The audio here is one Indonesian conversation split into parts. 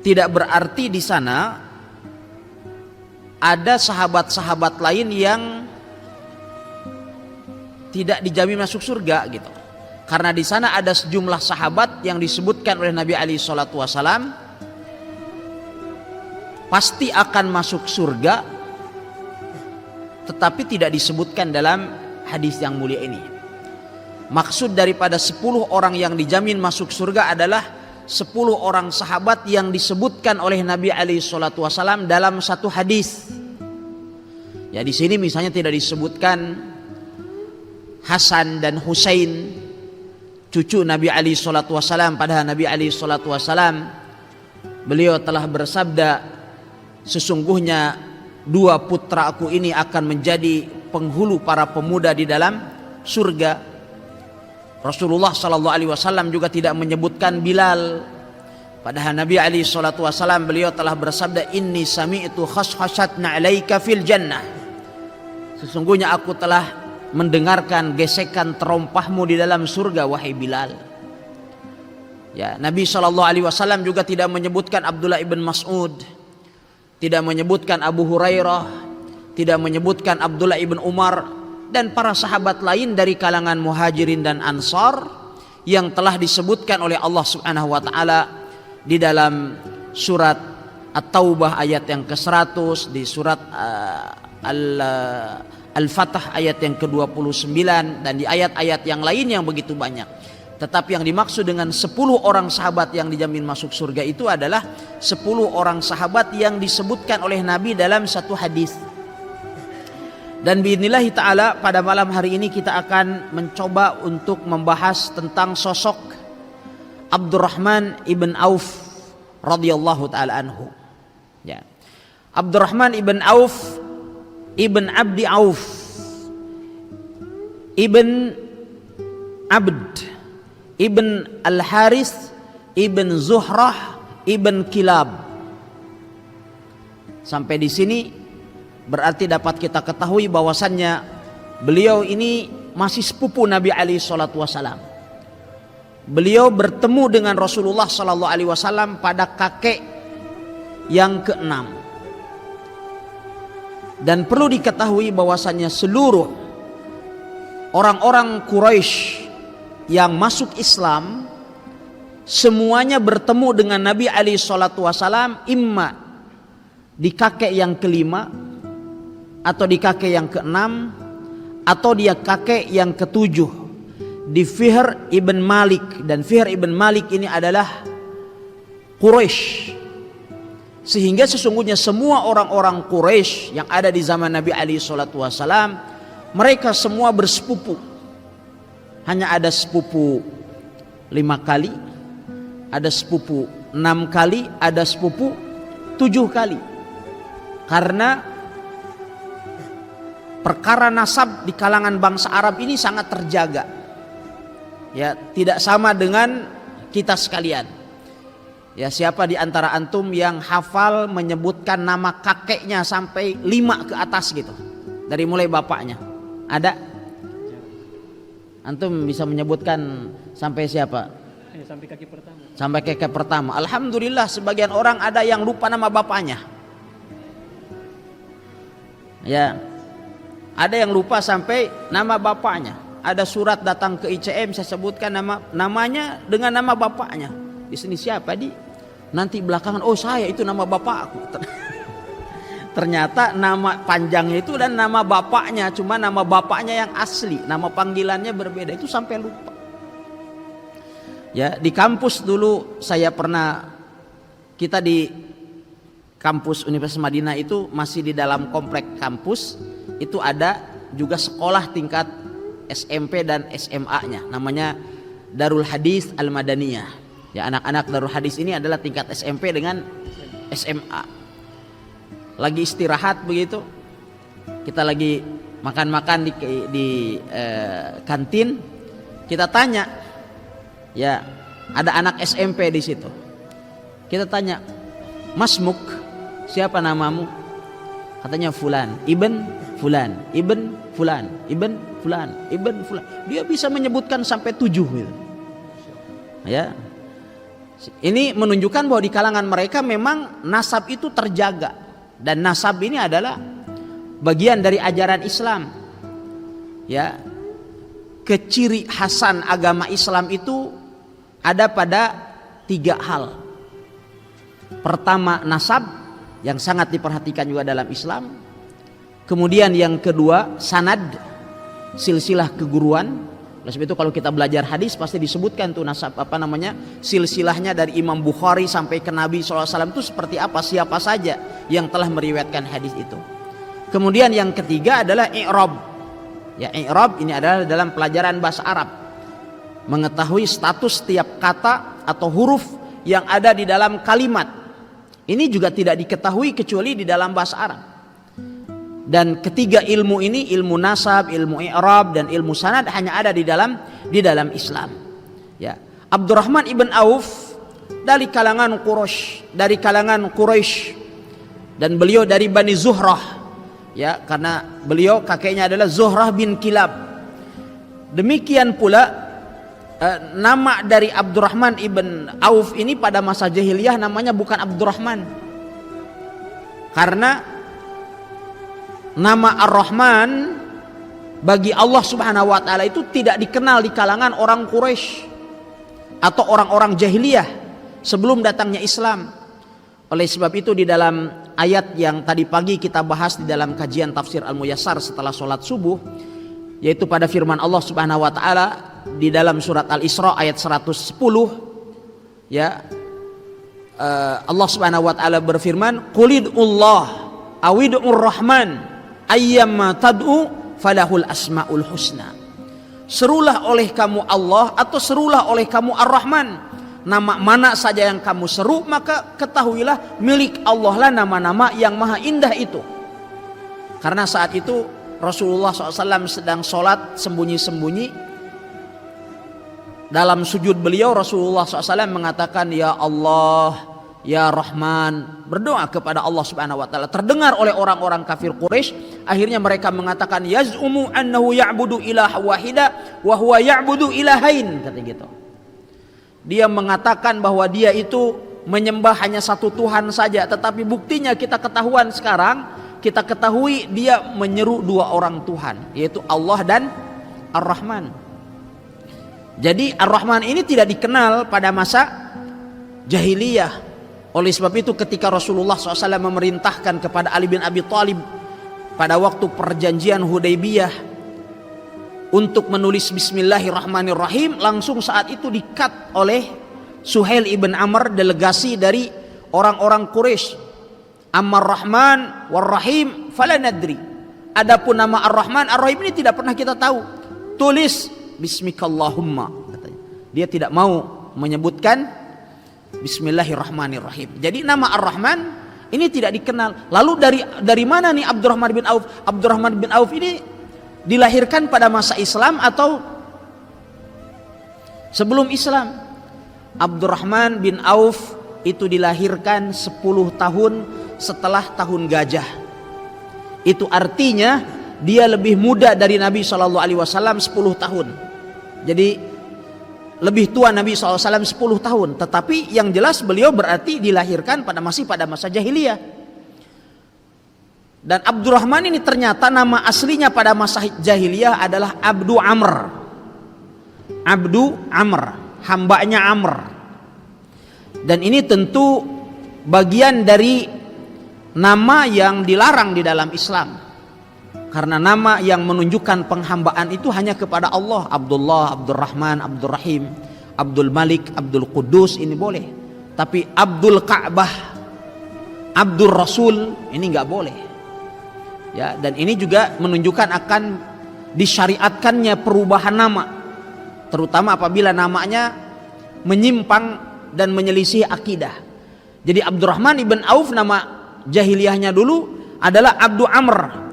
tidak berarti di sana ada sahabat-sahabat lain yang tidak dijamin masuk surga gitu. Karena di sana ada sejumlah sahabat yang disebutkan oleh Nabi alaihi salatu wasallam pasti akan masuk surga, tetapi tidak disebutkan dalam hadis yang mulia ini. Maksud daripada 10 orang yang dijamin masuk surga adalah 10 orang sahabat yang disebutkan oleh Nabi alaihi salatu wasallam dalam satu hadis. Ya, di sini misalnya tidak disebutkan Hasan dan Husain, cucu Nabi alaihi salatu wasallam, padahal Nabi alaihi salatu wasallam beliau telah bersabda, sesungguhnya 2 putraku ini akan menjadi penghulu para pemuda di dalam surga. Rasulullah sallallahu alaihi wasallam juga tidak menyebutkan Bilal, padahal Nabi alaihi salatu wasallam beliau telah bersabda, inni sami'tu khashkhashatna 'alaika fil jannah, sesungguhnya aku telah mendengarkan gesekan terompahmu di dalam surga wahai Bilal. Ya, Nabi sallallahu alaihi wasallam juga tidak menyebutkan Abdullah ibn Mas'ud, tidak menyebutkan Abu Hurairah, tidak menyebutkan Abdullah ibn Umar dan para sahabat lain dari kalangan Muhajirin dan Ansar yang telah disebutkan oleh Allah Subhanahu wa taala di dalam surat At-Taubah ayat yang ke-100, di surat Al-Fatah ayat yang ke-29, dan di ayat-ayat yang lain yang begitu banyak. Tetapi yang dimaksud dengan 10 orang sahabat yang dijamin masuk surga itu adalah 10 orang sahabat yang disebutkan oleh Nabi dalam satu hadis. Dan biidznillah ta'ala pada malam hari ini kita akan mencoba untuk membahas tentang sosok Abdurrahman ibn Auf radhiyallahu ta'ala anhu. Ya. Abdurrahman ibn Auf ibn Abdi Auf ibn Abd ibn Al-Haris ibn Zuhrah ibn Kilab. Sampai di sini berarti dapat kita ketahui bahwasannya beliau ini masih sepupu Nabi alaihi salatu wasallam. Beliau bertemu dengan Rasulullah sallallahu alaihi wasallam pada kakek yang ke-6. Dan perlu diketahui bahwasannya seluruh orang-orang Quraisy yang masuk Islam semuanya bertemu dengan Nabi alaihi salatu wasallam imma di kakek yang ke-5 atau di kakek yang ke-6 atau dia kakek yang ke-7 di Fihr ibn Malik. Dan Fihr ibn Malik ini adalah Quraisy, sehingga sesungguhnya semua orang-orang Quraisy yang ada di zaman Nabi alaihi salatu wasallam mereka semua bersepupu. Hanya ada sepupu 5 kali, ada sepupu 6 kali, ada sepupu 7 kali. Karena perkara nasab di kalangan bangsa Arab ini sangat terjaga. Ya, tidak sama dengan kita sekalian. Ya, siapa di antara antum yang hafal menyebutkan nama kakeknya sampai 5 ke atas gitu? Dari mulai bapaknya. Ada? Antum bisa menyebutkan sampai siapa? Sampai kaki pertama. Sampai kaki pertama. Alhamdulillah sebagian orang ada yang lupa nama bapaknya. Ya. Ada yang lupa sampai nama bapaknya. Ada surat datang ke ICM, saya sebutkan namanya dengan nama bapaknya. Di sini siapa di? Nanti belakangan, oh saya itu nama bapakku. Ternyata nama panjangnya itu dan nama bapaknya, cuma nama bapaknya yang asli, nama panggilannya berbeda. Itu sampai lupa. Ya, di kampus dulu saya pernah, kita di kampus Universitas Madinah itu masih di dalam komplek kampus. Itu ada juga sekolah tingkat SMP dan SMA-nya, namanya Darul Hadis Al-Madaniyah. Ya, anak-anak Darul Hadis ini adalah tingkat SMP dengan SMA. Lagi istirahat begitu, kita lagi makan-makan di kantin, kita tanya, ya ada anak SMP di situ. Kita tanya, Mas Muk, siapa namamu? Katanya Fulan, Ibn Fulan, Ibn Fulan, Ibn Fulan, Ibn Fulan. Dia bisa menyebutkan sampai 7 gitu. Ya. Ini menunjukkan bahwa di kalangan mereka memang nasab itu terjaga, dan nasab ini adalah bagian dari ajaran Islam. Ya, keciri khasan agama Islam itu ada pada 3 hal. Pertama, nasab yang sangat diperhatikan juga dalam Islam. Kemudian yang kedua, sanad, silsilah keguruan. Oleh sebab itu kalau kita belajar hadis pasti disebutkan tuh nasab silsilahnya dari Imam Bukhari sampai ke Nabi SAW itu seperti apa, siapa saja yang telah meriwayatkan hadis itu. Kemudian yang ketiga adalah i'rab. Ya, i'rab ini adalah dalam pelajaran bahasa Arab, mengetahui status setiap kata atau huruf yang ada di dalam kalimat. Ini juga tidak diketahui kecuali di dalam bahasa Arab. Dan ketiga ilmu ini, ilmu nasab, ilmu i'rab, dan ilmu sanad hanya ada di dalam Islam. Ya, Abdurrahman ibn Auf dari kalangan Quraisy, dan beliau dari Bani Zuhrah. Ya, karena beliau kakeknya adalah Zuhrah bin Kilab. Demikian pula nama dari Abdurrahman ibn Auf ini pada masa jahiliyah namanya bukan Abdurrahman, karena nama Ar-Rahman bagi Allah Subhanahu wa taala itu tidak dikenal di kalangan orang Quraisy atau orang-orang jahiliyah sebelum datangnya Islam. Oleh sebab itu di dalam ayat yang tadi pagi kita bahas di dalam kajian tafsir Al-Muyassar setelah sholat subuh, yaitu pada firman Allah Subhanahu wa taala di dalam surat Al-Isra ayat 110, ya, Allah Subhanahu wa taala berfirman, "Qulidullah awid'ur rahman ayyamma tad'u falahul asmaul husna." Serulah oleh kamu Allah atau serulah oleh kamu Ar-Rahman, nama mana saja yang kamu seru maka ketahuilah milik Allah lah nama-nama yang maha indah itu. Karena saat itu Rasulullah SAW sedang sholat sembunyi-sembunyi. Dalam sujud beliau Rasulullah SAW mengatakan, "Ya Allah, Ya Rahman," berdoa kepada Allah Subhanahu wa taala. Terdengar oleh orang-orang kafir Quraisy, akhirnya mereka mengatakan, "Yaz'umu annahu ya'budu ilaha wahida wa huwa ya'budu ilahain," kata gitu. Dia mengatakan bahwa dia itu menyembah hanya satu Tuhan saja, tetapi buktinya kita ketahui dia menyeru 2 orang Tuhan, yaitu Allah dan Ar-Rahman. Jadi Ar-Rahman ini tidak dikenal pada masa jahiliyah. Oleh sebab itu ketika Rasulullah SAW memerintahkan kepada Ali bin Abi Thalib pada waktu perjanjian Hudaybiyah untuk menulis Bismillahirrahmanirrahim, langsung saat itu di-cut oleh Suhail ibn Amr, delegasi dari orang-orang Quraisy. Ammar Rahman war-Rahim fala nadri. Adapun nama Ar-Rahman, Ar-Rahim ini tidak pernah kita tahu. Tulis Bismikallahumma, katanya. Dia tidak mau menyebutkan Bismillahirrahmanirrahim. Jadi nama Ar-Rahman ini tidak dikenal. Lalu dari mana nih Abdurrahman bin Auf? Abdurrahman bin Auf ini dilahirkan pada masa Islam atau sebelum Islam? Abdurrahman bin Auf itu dilahirkan 10 tahun setelah tahun gajah. Itu artinya dia lebih muda dari Nabi SAW 10 tahun. Jadi lebih tua Nabi SAW 10 tahun. Tetapi yang jelas beliau berarti dilahirkan masih pada masa jahiliyah. Dan Abdurrahman ini ternyata nama aslinya pada masa jahiliyah adalah Abdu Amr. Abdu Amr, hambanya Amr. Dan ini tentu bagian dari nama yang dilarang di dalam Islam. Karena nama yang menunjukkan penghambaan itu hanya kepada Allah. Abdullah, Abdurrahman, Abdurrahim, Abdul Malik, Abdul Qudus ini boleh. Tapi Abdul Ka'bah, Abdul Rasul ini nggak boleh. Ya, dan ini juga menunjukkan akan disyariatkannya perubahan nama, terutama apabila namanya menyimpang dan menyelisih akidah. Jadi Abdurrahman ibn Auf nama jahiliyahnya dulu adalah Abdu Amr.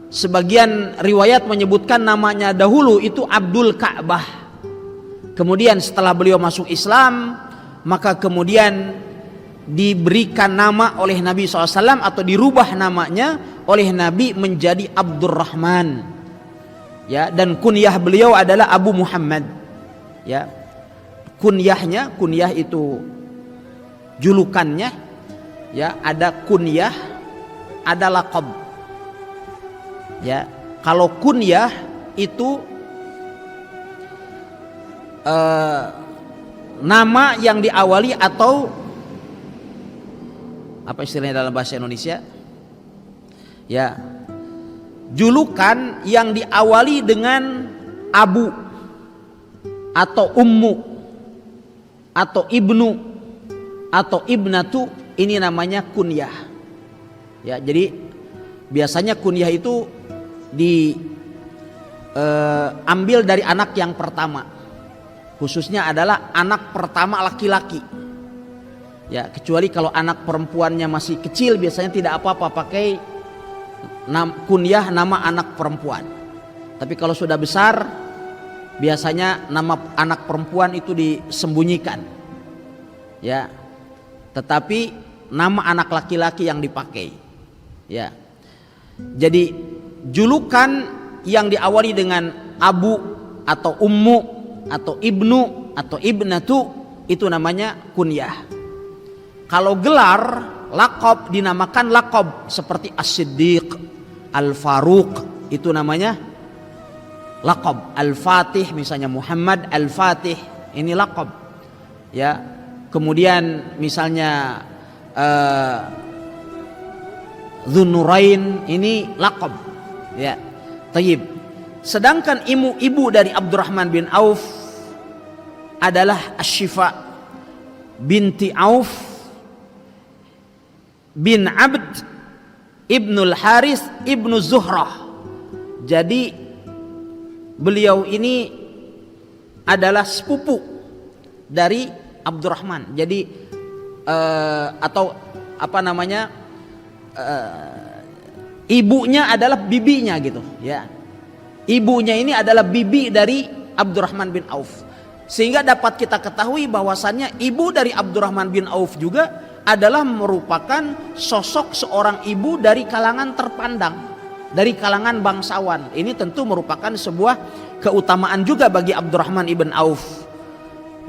Sebagian riwayat menyebutkan namanya dahulu itu Abdul Ka'bah. Kemudian setelah beliau masuk Islam, maka kemudian diberikan nama oleh Nabi SAW atau dirubah namanya oleh Nabi menjadi Abdurrahman. Ya, dan kunyah beliau adalah Abu Muhammad. Ya, kunyah itu julukannya, ya, ada kunyah, ada laqab. Ya, kalau kunyah itu nama yang diawali atau apa istilahnya dalam bahasa Indonesia? Ya, julukan yang diawali dengan abu atau ummu atau ibnu atau ibnatu, ini namanya kunyah. Ya, jadi biasanya kunyah itu diambil dari anak yang pertama, khususnya adalah anak pertama laki-laki. Ya, kecuali kalau anak perempuannya masih kecil biasanya tidak apa-apa pakai kunyah nama anak perempuan. Tapi kalau sudah besar biasanya nama anak perempuan itu disembunyikan. Ya. Tetapi nama anak laki-laki yang dipakai. Ya. Jadi julukan yang diawali dengan abu atau ummu atau ibnu atau ibnatu itu namanya kunyah. Kalau gelar laqab dinamakan laqab, seperti As-Siddiq, Al-Faruq, itu namanya laqab. Al-Fatih misalnya, Muhammad Al-Fatih, ini laqab. Ya. Kemudian misalnya Dzunurain, ini laqab. Ya. Tayyib. Sedangkan ibu dari Abdurrahman bin Auf adalah Asy-Syifa binti Auf bin Abd ibnul Haris ibnu Zuhrah. Jadi beliau ini adalah sepupu dari Abdurrahman. Jadi atau apa namanya, ibunya adalah bibinya gitu ya. Ibunya ini adalah bibi dari Abdurrahman bin Auf. Sehingga dapat kita ketahui bahwasannya ibu dari Abdurrahman bin Auf juga adalah merupakan sosok seorang ibu dari kalangan terpandang, dari kalangan bangsawan. Ini tentu merupakan sebuah keutamaan juga bagi Abdurrahman ibn Auf.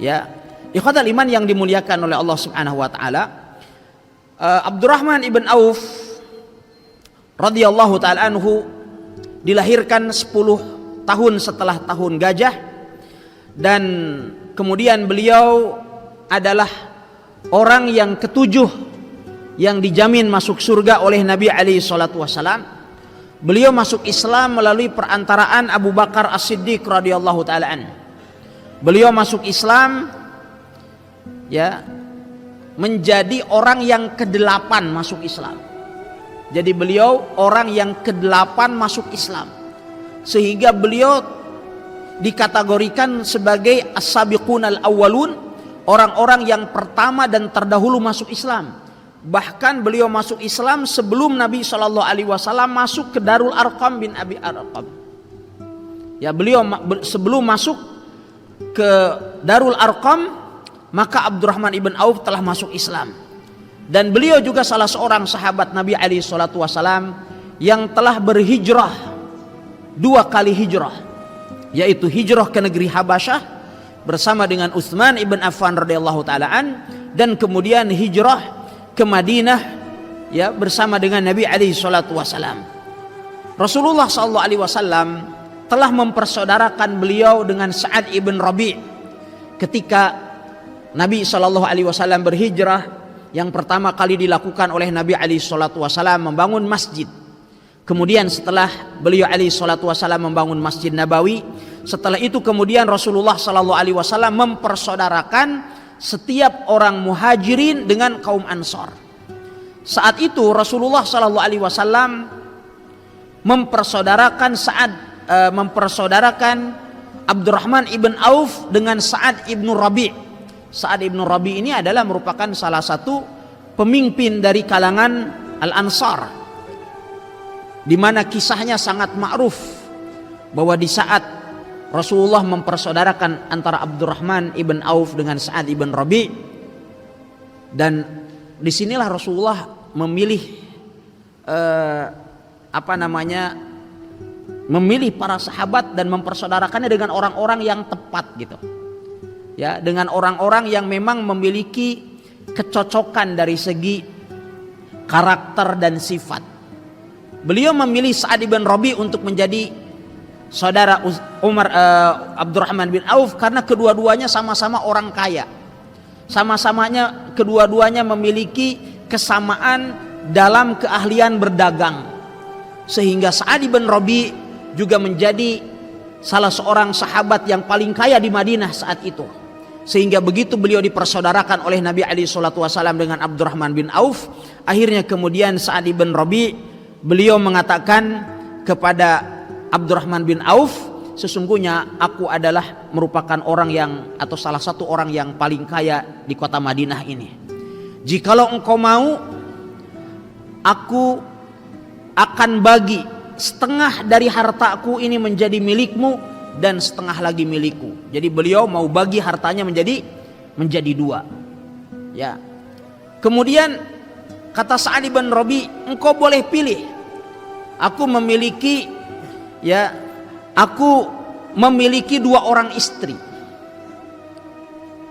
Ya, ikhwatal iman yang dimuliakan oleh Allah Subhanahu wa taala, Abdurrahman ibn Auf radhiyallahu taala anhu dilahirkan 10 tahun setelah tahun gajah, dan kemudian beliau adalah orang yang ketujuh yang dijamin masuk surga oleh Nabi alaihi salatu wasalam. Beliau masuk Islam melalui perantaraan Abu Bakar As-Siddiq radhiyallahu taala an. Beliau masuk Islam ya menjadi orang yang ke-8 masuk Islam. Jadi beliau orang yang ke-8 masuk Islam, sehingga beliau dikategorikan sebagai as-sabiqunal awwalun, orang-orang yang pertama dan terdahulu masuk Islam. Bahkan beliau masuk Islam sebelum Nabi SAW masuk ke Darul Arqam bin Abi Arqam. Ya, beliau sebelum masuk ke Darul Arqam, maka Abdurrahman ibn Auf telah masuk Islam. Dan beliau juga salah seorang sahabat Nabi SAW yang telah berhijrah 2 kali hijrah, yaitu hijrah ke negeri Habasyah bersama dengan Utsman ibn Affan radhiyallahu taala an, dan kemudian hijrah ke Madinah ya bersama dengan Nabi SAW. Rasulullah SAW telah mempersaudarakan beliau dengan Sa'ad ibn Rabi'. Ketika Nabi SAW berhijrah, yang pertama kali dilakukan oleh Nabi SAW membangun masjid. Kemudian setelah beliau SAW membangun Masjid Nabawi, setelah itu kemudian Rasulullah SAW mempersaudarakan setiap orang muhajirin dengan kaum Ansar. Saat itu Rasulullah SAW mempersaudarakan Abdurrahman ibn Auf dengan Sa'ad ibn Rabi'. Sa'ad ibn Rabi' ini adalah merupakan salah satu pemimpin dari kalangan Al-Ansar, di mana kisahnya sangat ma'ruf, bahwa di saat Rasulullah mempersaudarakan antara Abdurrahman ibn Auf dengan Sa'ad ibn Rabi', dan disinilah Rasulullah memilih memilih para sahabat dan mempersaudarakannya dengan orang-orang yang tepat gitu. Ya, dengan orang-orang yang memang memiliki kecocokan dari segi karakter dan sifat. Beliau memilih Sa'ad bin Rabi untuk menjadi saudara Abdurrahman bin Auf karena kedua-duanya sama-sama orang kaya. Sama-samanya kedua-duanya memiliki kesamaan dalam keahlian berdagang. Sehingga Sa'ad bin Rabi juga menjadi salah seorang sahabat yang paling kaya di Madinah saat itu. Sehingga begitu beliau dipersaudarakan oleh Nabi SAW dengan Abdurrahman bin Auf, akhirnya kemudian Sa'ad bin Rabi beliau mengatakan kepada Abdurrahman bin Auf, sesungguhnya aku adalah merupakan orang yang atau salah satu orang yang paling kaya di kota Madinah ini. Jikalau engkau mau, aku akan bagi setengah dari hartaku ini menjadi milikmu dan setengah lagi milikku. Jadi beliau mau bagi hartanya menjadi dua. Ya. Kemudian kata Sa'ad bin Rabi, engkau boleh pilih. Aku memiliki dua orang istri.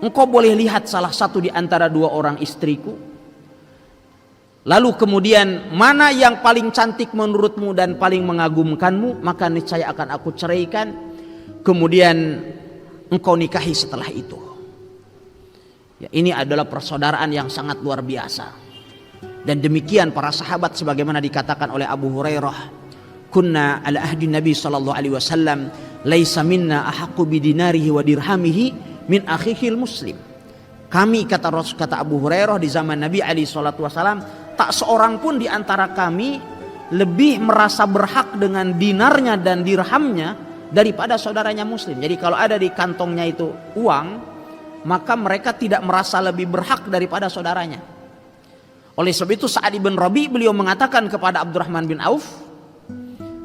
Engkau boleh lihat salah satu di antara dua orang istriku. Lalu kemudian mana yang paling cantik menurutmu dan paling mengagumkanmu, maka niscaya akan aku ceraikan. Kemudian engkau nikahi setelah itu. Ya, ini adalah persaudaraan yang sangat luar biasa. Dan demikian para sahabat sebagaimana dikatakan oleh Abu Hurairah, kunna ala ahdi Nabi sallallahu alaihi wasallam laisa minna ahaqqu bidinarihi wa dirhamihi min akhihil muslim. Kami kata Abu Hurairah di zaman Nabi alaihi salatu wasallam, tak seorang pun di antara kami lebih merasa berhak dengan dinarnya dan dirhamnya daripada saudaranya muslim. Jadi kalau ada di kantongnya itu uang, maka mereka tidak merasa lebih berhak daripada saudaranya. Oleh sebab itu Sa'ad bin Rabi beliau mengatakan kepada Abdurrahman bin Auf,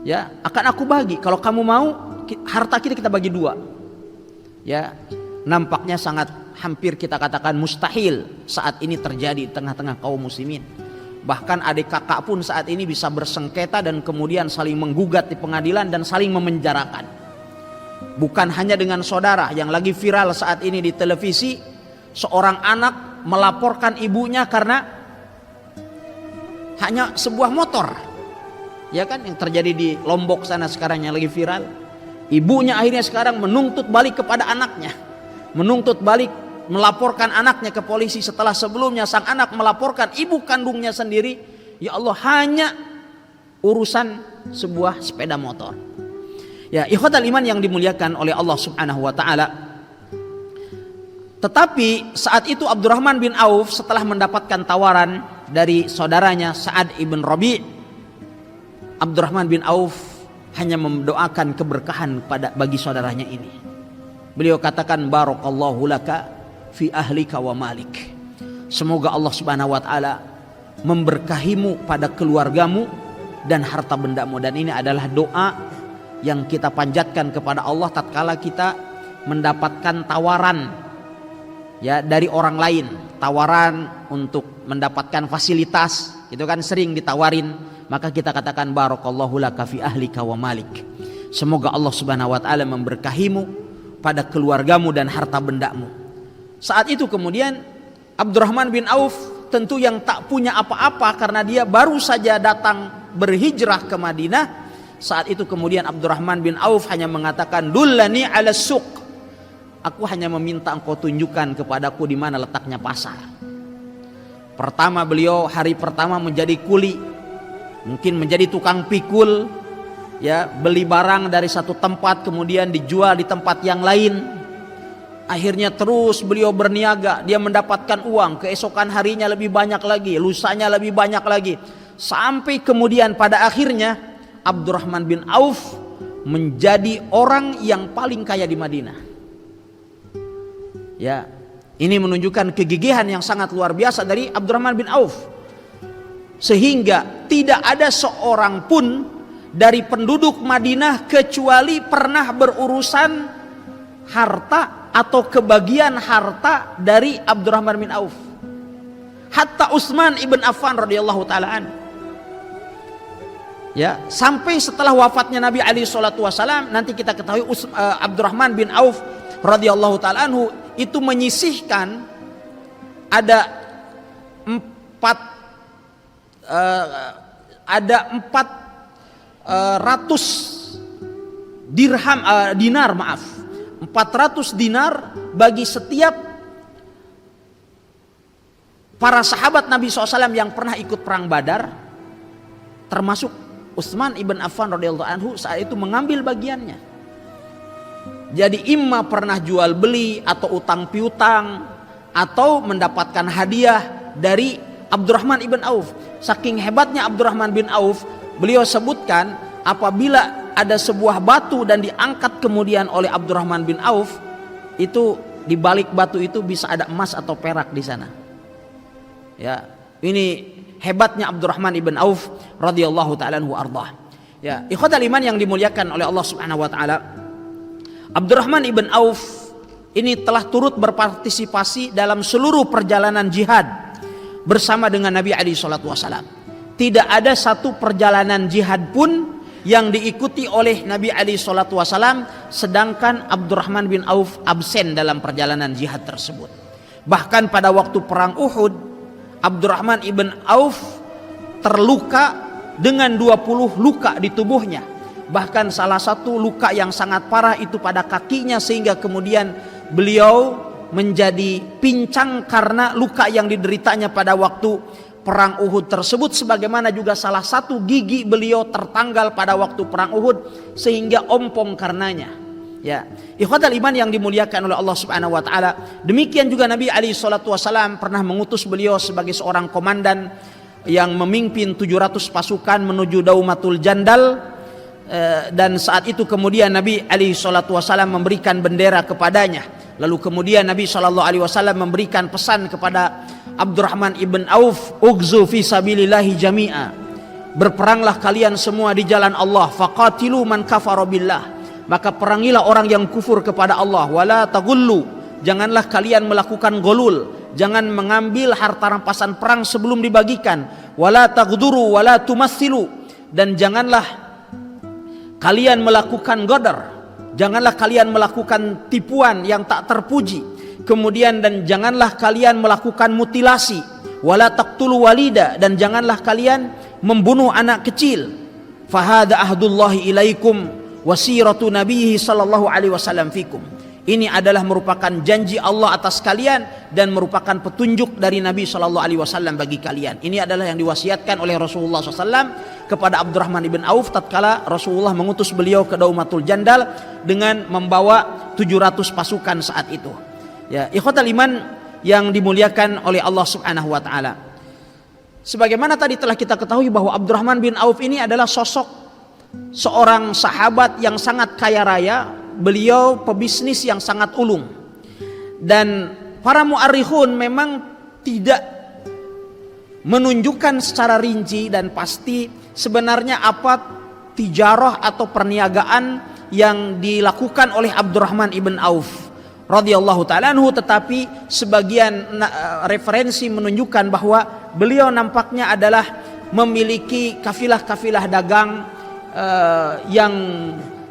ya, akan aku bagi, kalau kamu mau harta kita bagi dua. Ya, nampaknya sangat hampir kita katakan mustahil saat ini terjadi di tengah-tengah kaum muslimin. Bahkan adik kakak pun saat ini bisa bersengketa dan kemudian saling menggugat di pengadilan dan saling memenjarakan. Bukan hanya dengan saudara, yang lagi viral saat ini di televisi, seorang anak melaporkan ibunya karena hanya sebuah motor. Ya kan, yang terjadi di Lombok sana sekarang yang lagi viral. Ibunya akhirnya sekarang menuntut balik kepada anaknya. Menuntut balik, melaporkan anaknya ke polisi setelah sebelumnya sang anak melaporkan ibu kandungnya sendiri. Ya Allah, hanya urusan sebuah sepeda motor. Ya, ikhwatal iman yang dimuliakan oleh Allah Subhanahu wa taala. Tetapi saat itu Abdurrahman bin Auf setelah mendapatkan tawaran dari saudaranya Sa'ad ibn Rabi, Abdurrahman bin Auf hanya mendoakan keberkahan bagi saudaranya ini. Beliau katakan, barakallahu laka fi ahlika wa malik. Semoga Allah Subhanahu wa taala memberkahimu pada keluargamu dan harta bendamu. Dan ini adalah doa yang kita panjatkan kepada Allah tatkala kita mendapatkan tawaran ya dari orang lain, tawaran untuk mendapatkan fasilitas, itu kan sering ditawarin, maka kita katakan barakallahu laka fi ahlika wa malik. Semoga Allah Subhanahu wa taala memberkahimu pada keluargamu dan harta bendamu. Saat itu kemudian Abdurrahman bin Auf tentu yang tak punya apa-apa karena dia baru saja datang berhijrah ke Madinah. Saat itu kemudian Abdurrahman bin Auf hanya mengatakan, dullani ala suq. Aku hanya meminta engkau tunjukkan kepadaku di mana letaknya pasar. Pertama beliau hari pertama menjadi kuli, mungkin menjadi tukang pikul, ya, beli barang dari satu tempat kemudian dijual di tempat yang lain. Akhirnya terus beliau berniaga, dia mendapatkan uang, keesokan harinya lebih banyak lagi, lusanya lebih banyak lagi, sampai kemudian pada akhirnya Abdurrahman bin Auf menjadi orang yang paling kaya di Madinah. Ya, ini menunjukkan kegigihan yang sangat luar biasa dari Abdurrahman bin Auf. Sehingga tidak ada seorang pun dari penduduk Madinah kecuali pernah berurusan harta atau kebagian harta dari Abdurrahman bin Auf. Hatta Utsman ibn Affan radhiyallahu taala an. Ya, sampai setelah wafatnya Nabi alaihi salatu wasallam, nanti kita ketahui Abdurrahman bin Auf radhiyallahu taala anhu itu menyisihkan ada dinar, 400 dinar bagi setiap para sahabat Nabi SAW yang pernah ikut perang Badar, termasuk Utsman ibn Affan radhiyallahu anhu saat itu mengambil bagiannya. Jadi imma pernah jual beli atau utang piutang atau mendapatkan hadiah dari Abdurrahman ibn Auf. Saking hebatnya Abdurrahman bin Auf, beliau sebutkan apabila ada sebuah batu dan diangkat kemudian oleh Abdurrahman bin Auf, itu di balik batu itu bisa ada emas atau perak di sana. Ya, ini hebatnya Abdurrahman ibn Auf radhiyallahu taala anhu ardah. Ya, ikhwatal iman yang dimuliakan oleh Allah Subhanahu wa taala, Abdurrahman ibn Auf ini telah turut berpartisipasi dalam seluruh perjalanan jihad bersama dengan Nabi alaihi salatu wasalam. Tidak ada satu perjalanan jihad pun yang diikuti oleh Nabi alaihi salatu wasalam sedangkan Abdurrahman bin Auf absen dalam perjalanan jihad tersebut. Bahkan pada waktu perang Uhud, Abdurrahman ibn Auf terluka dengan 20 luka di tubuhnya. Bahkan salah satu luka yang sangat parah itu pada kakinya, sehingga kemudian beliau menjadi pincang karena luka yang dideritanya pada waktu perang Uhud tersebut, sebagaimana juga salah satu gigi beliau tertanggal pada waktu perang Uhud sehingga ompong karenanya. Ya, ikhwatal iman yang dimuliakan oleh Allah Subhanahu wa taala, demikian juga Nabi alaihi salatu wasallam pernah mengutus beliau sebagai seorang komandan yang memimpin 700 pasukan menuju Daumatul Jandal, dan saat itu kemudian Nabi alaihi salatu wasallam memberikan bendera kepadanya. Lalu kemudian Nabi sallallahu alaihi wasallam memberikan pesan kepada Abdurrahman ibn Auf, "Ughzu fi sabilillahi jami'a." Berperanglah kalian semua di jalan Allah, faqatilu man kafara billah. Maka perangilah orang yang kufur kepada Allah. Wala taghullu, janganlah kalian melakukan golul, jangan mengambil harta rampasan perang sebelum dibagikan. Wala taghduru wala tumassilu, dan janganlah kalian melakukan godar, janganlah kalian melakukan tipuan yang tak terpuji. Kemudian dan janganlah kalian melakukan mutilasi. Wala taqtulu walida, dan janganlah kalian membunuh anak kecil. Fahada ahdullahi ilaikum wasiratu nabihi sallallahu alaihi wasallam fikum. Ini adalah merupakan janji Allah atas kalian dan merupakan petunjuk dari Nabi sallallahu alaihi wasallam bagi kalian. Ini adalah yang diwasiatkan oleh Rasulullah SAW kepada Abdurrahman ibn Auf tatkala Rasulullah mengutus beliau ke Daumatul Jandal dengan membawa 700 pasukan saat itu. Ya, ikhwatal iman yang dimuliakan oleh Allah Subhanahu wa taala. Sebagaimana tadi telah kita ketahui bahwa Abdurrahman bin Auf ini adalah sosok seorang sahabat yang sangat kaya raya, beliau pebisnis yang sangat ulung. Dan para mu'arrikhun memang tidak menunjukkan secara rinci dan pasti sebenarnya apa tijarah atau perniagaan yang dilakukan oleh Abdurrahman ibn Auf radhiyallahu ta'ala anhu, tetapi sebagian referensi menunjukkan bahwa beliau nampaknya adalah memiliki kafilah-kafilah dagang yang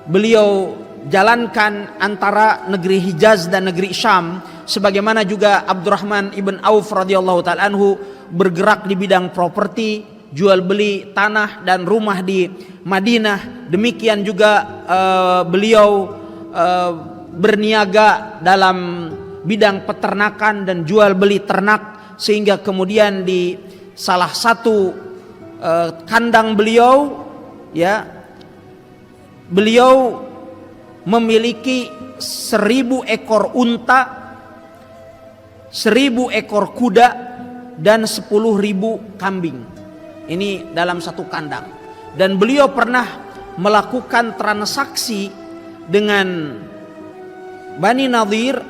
beliau jalankan antara negeri Hijaz dan negeri Syam, sebagaimana juga Abdurrahman ibn Auf radhiyallahu ta'ala anhu bergerak di bidang properti, jual beli tanah dan rumah di Madinah. Demikian juga beliau berniaga dalam bidang peternakan dan jual beli ternak, sehingga kemudian di salah satu kandang beliau, ya, beliau memiliki 1000 ekor unta, 1000 ekor kuda, dan 10.000 kambing. Ini dalam satu kandang. Dan beliau pernah melakukan transaksi dengan Bani Nadir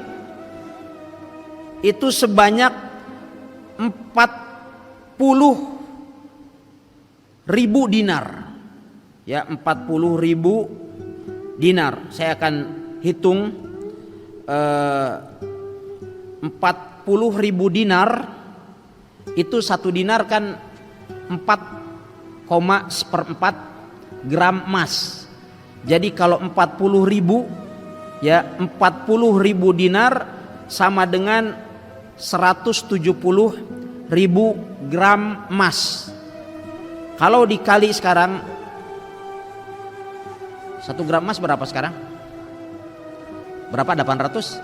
itu sebanyak 40.000 dinar. Ya, 40.000 dinar. Saya akan hitung 40.000 dinar itu satu dinar kan 4,4 gram emas. Jadi kalau 40.000, ya, 40.000 dinar sama dengan 170.000 ribu gram emas. Kalau dikali sekarang, 1 gram emas berapa sekarang? Berapa? 800?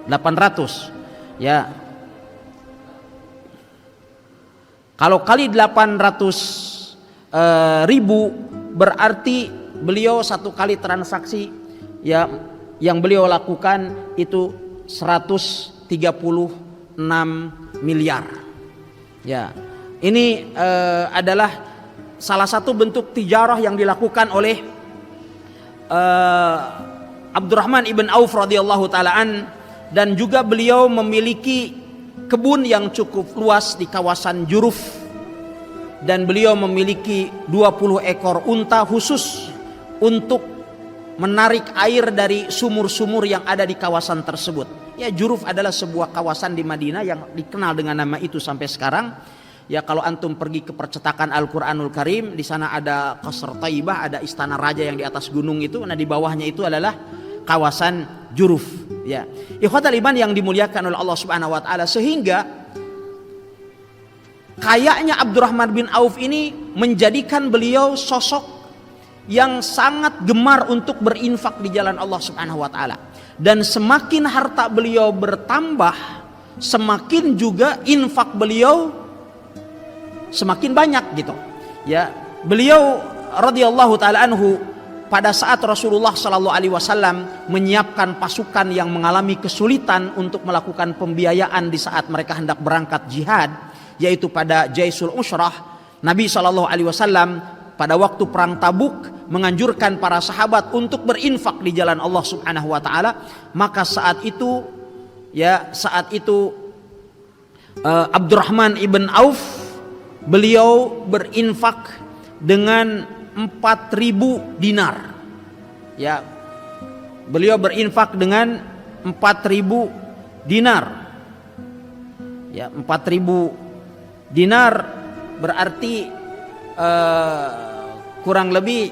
800 ya. Kalau kali 800 ribu, berarti beliau satu kali transaksi ya yang beliau lakukan itu 136 miliar ya. Ini adalah salah satu bentuk tijarah yang dilakukan oleh Abdurrahman ibn Auf radhiyallahu taalaan, dan juga beliau memiliki kebun yang cukup luas di kawasan Juruf, dan beliau memiliki 20 ekor unta khusus untuk menarik air dari sumur-sumur yang ada di kawasan tersebut. Ya, Juruf adalah sebuah kawasan di Madinah yang dikenal dengan nama itu sampai sekarang. Ya, kalau antum pergi ke percetakan Al-Qur'anul Karim, di sana ada Qasr Thayyibah, ada istana raja yang di atas gunung itu. Nah, di bawahnya itu adalah kawasan Juruf. Ya, ikhwatal iman yang dimuliakan oleh Allah Subhanahu wa taala, sehingga kayaknya Abdurrahman bin Auf ini menjadikan beliau sosok yang sangat gemar untuk berinfak di jalan Allah Subhanahu wa taala. Dan semakin harta beliau bertambah, semakin juga infak beliau semakin banyak gitu. Ya, beliau radhiyallahu taala anhu pada saat Rasulullah sallallahu alaihi wasallam menyiapkan pasukan yang mengalami kesulitan untuk melakukan pembiayaan di saat mereka hendak berangkat jihad, yaitu pada Jaisul Usrah, Nabi sallallahu alaihi wasallam pada waktu perang Tabuk menganjurkan para sahabat untuk berinfak di jalan Allah Subhanahu wa taala. Maka saat itu Abdurrahman ibn Auf beliau berinfak dengan 4.000 dinar. Ya, beliau berinfak dengan 4.000 dinar. Ya, 4.000 dinar berarti kurang lebih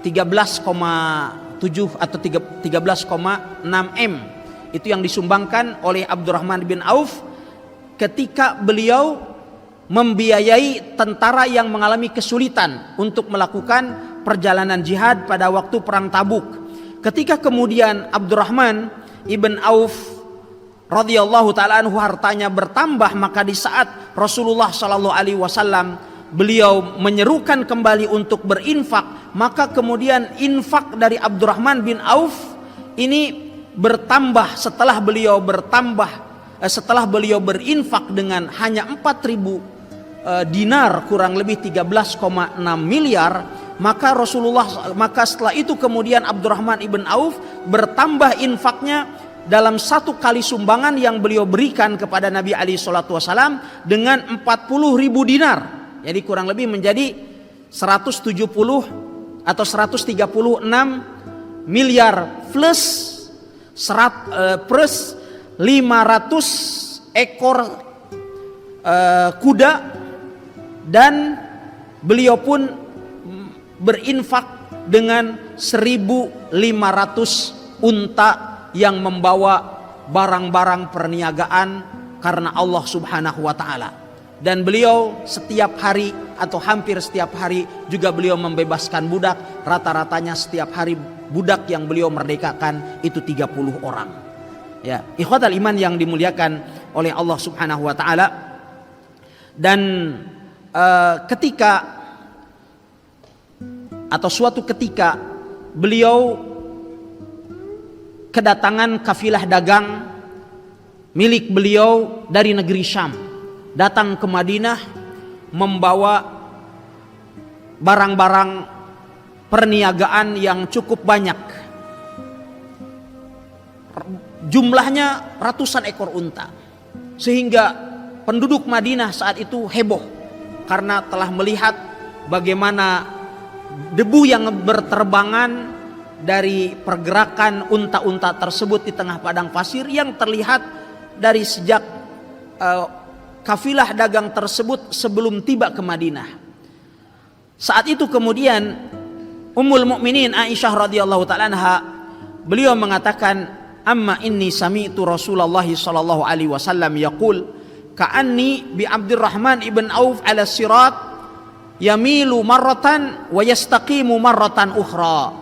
13,7 atau 13,6 M. Itu yang disumbangkan oleh Abdurrahman bin Auf ketika beliau membiayai tentara yang mengalami kesulitan untuk melakukan perjalanan jihad pada waktu perang Tabuk. Ketika kemudian Abdurrahman ibn Auf radhiyallahu taala anhu hartanya bertambah, maka di saat Rasulullah sallallahu alaihi wasallam beliau menyerukan kembali untuk berinfak, maka kemudian infak dari Abdurrahman bin Auf ini bertambah setelah beliau berinfak dengan hanya 4.000 dinar, kurang lebih 13,6 miliar. Maka setelah itu kemudian Abdurrahman ibn Auf bertambah infaknya dalam satu kali sumbangan yang beliau berikan kepada Nabi alaihi salatu wasallam dengan 40.000 dinar. Jadi kurang lebih menjadi 170 atau 136 miliar plus 500 ekor kuda, dan beliau pun berinfak dengan 1.500 unta yang membawa barang-barang perniagaan karena Allah Subhanahu wa taala. Dan beliau setiap hari atau hampir setiap hari juga beliau membebaskan budak. Rata-ratanya setiap hari budak yang beliau merdekakan itu 30 orang. Ya, ikhwatal iman yang dimuliakan oleh Allah Subhanahu wa taala. Dan suatu ketika beliau kedatangan kafilah dagang milik beliau dari negeri Syam, datang ke Madinah membawa barang-barang perniagaan yang cukup banyak. Jumlahnya ratusan ekor unta, sehingga penduduk Madinah saat itu heboh karena telah melihat bagaimana debu yang berterbangan dari pergerakan unta-unta tersebut di tengah padang pasir yang terlihat dari sejak kafilah dagang tersebut sebelum tiba ke Madinah. Saat itu kemudian Ummul Mukminin Aisyah radhiyallahu taala anha beliau mengatakan, amma inni sami'tu Rasulullah sallallahu alaihi wasallam yaqul ka'anni bi Abdurrahman ibn Auf ala sirat yamilu marratan wa yastaqimu marratan ukhra.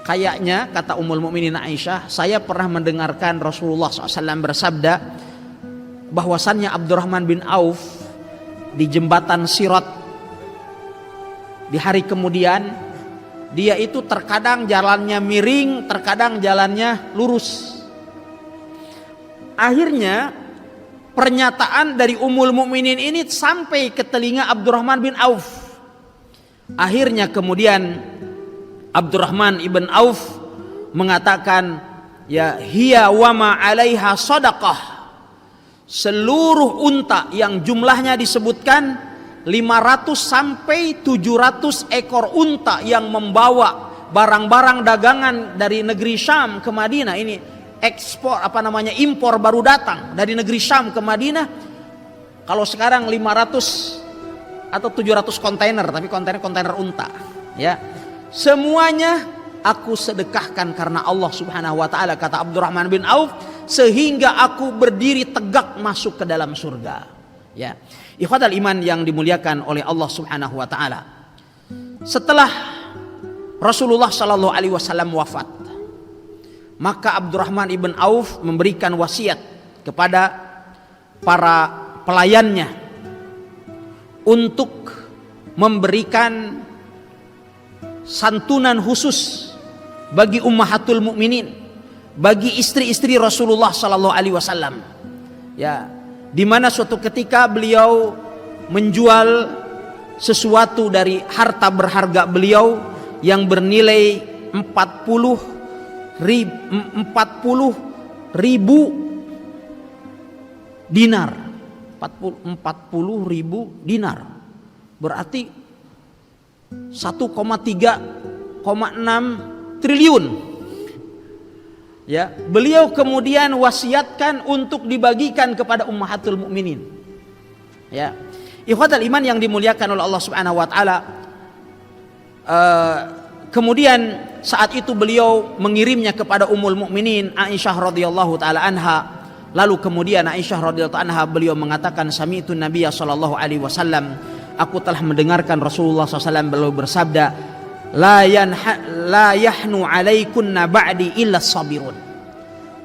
Kayaknya, kata Ummul Mukminin Aisyah, saya pernah mendengarkan Rasulullah SAW bersabda bahwasannya Abdurrahman bin Auf di jembatan Sirat di hari kemudian, dia itu terkadang jalannya miring, terkadang jalannya lurus. Akhirnya pernyataan dari Ummul Mukminin ini sampai ke telinga Abdurrahman bin Auf. Akhirnya kemudian Abdurrahman ibn Auf mengatakan, ya hiya wa ma 'alaiha shadaqah. Seluruh unta yang jumlahnya disebutkan 500 sampai 700 ekor unta yang membawa barang-barang dagangan dari negeri Syam ke Madinah. Ini ekspor impor baru datang dari negeri Syam ke Madinah. Kalau sekarang 500 atau 700 kontainer, tapi kontainer unta, ya. Semuanya aku sedekahkan karena Allah Subhanahu wa taala, kata Abdurrahman bin Auf, sehingga aku berdiri tegak masuk ke dalam surga. Ya. Ikhwatal iman yang dimuliakan oleh Allah Subhanahu wa taala. Setelah Rasulullah sallallahu alaihi wasallam wafat, maka Abdurrahman ibn Auf memberikan wasiat kepada para pelayannya untuk memberikan santunan khusus bagi ummahatul mukminin, bagi istri-istri Rasulullah sallallahu alaihi wasallam. Ya, di mana suatu ketika beliau menjual sesuatu dari harta berharga beliau yang bernilai 40 ribu dinar. 40 ribu dinar berarti 1,3,6 triliun. Ya, beliau kemudian wasiatkan untuk dibagikan kepada ummahatul mukminin. Ya, ikhwatal iman yang dimuliakan oleh Allah Subhanahu wa taala. Kemudian saat itu beliau mengirimnya kepada Ummul Mukminin Aisyah radhiyallahu taala anha. Lalu kemudian Aisyah radhiyallahu anha beliau mengatakan, sami'tu Nabiyya sallallahu alaihi wasallam, aku telah mendengarkan Rasulullah SAW beliau bersabda, la yahnu alaikunna ba'di illa sabirun.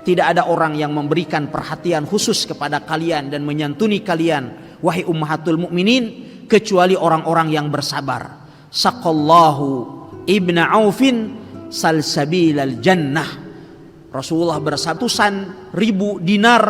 Tidak ada orang yang memberikan perhatian khusus kepada kalian dan menyantuni kalian, wahai ummahatul mukminin, kecuali orang-orang yang bersabar. Saqallahu ibna Aufin salsabilal jannah. Rasulullah bersabda, ribu dinar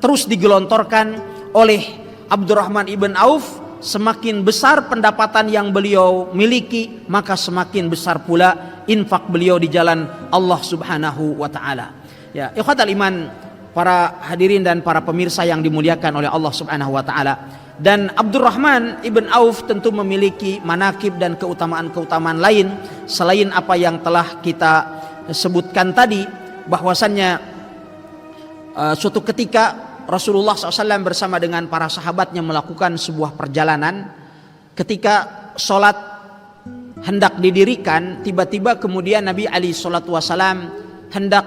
terus digelontorkan oleh Abdurrahman ibn Auf. Semakin besar pendapatan yang beliau miliki, maka semakin besar pula infak beliau di jalan Allah Subhanahu wa taala. Ya, ikhwatal iman, para hadirin dan para pemirsa yang dimuliakan oleh Allah Subhanahu wa taala. Dan Abdurrahman ibn Auf tentu memiliki manakib dan keutamaan-keutamaan lain selain apa yang telah kita sebutkan tadi, bahwasannya suatu ketika Rasulullah SAW bersama dengan para sahabatnya melakukan sebuah perjalanan. Ketika sholat hendak didirikan, tiba-tiba kemudian Nabi SAW hendak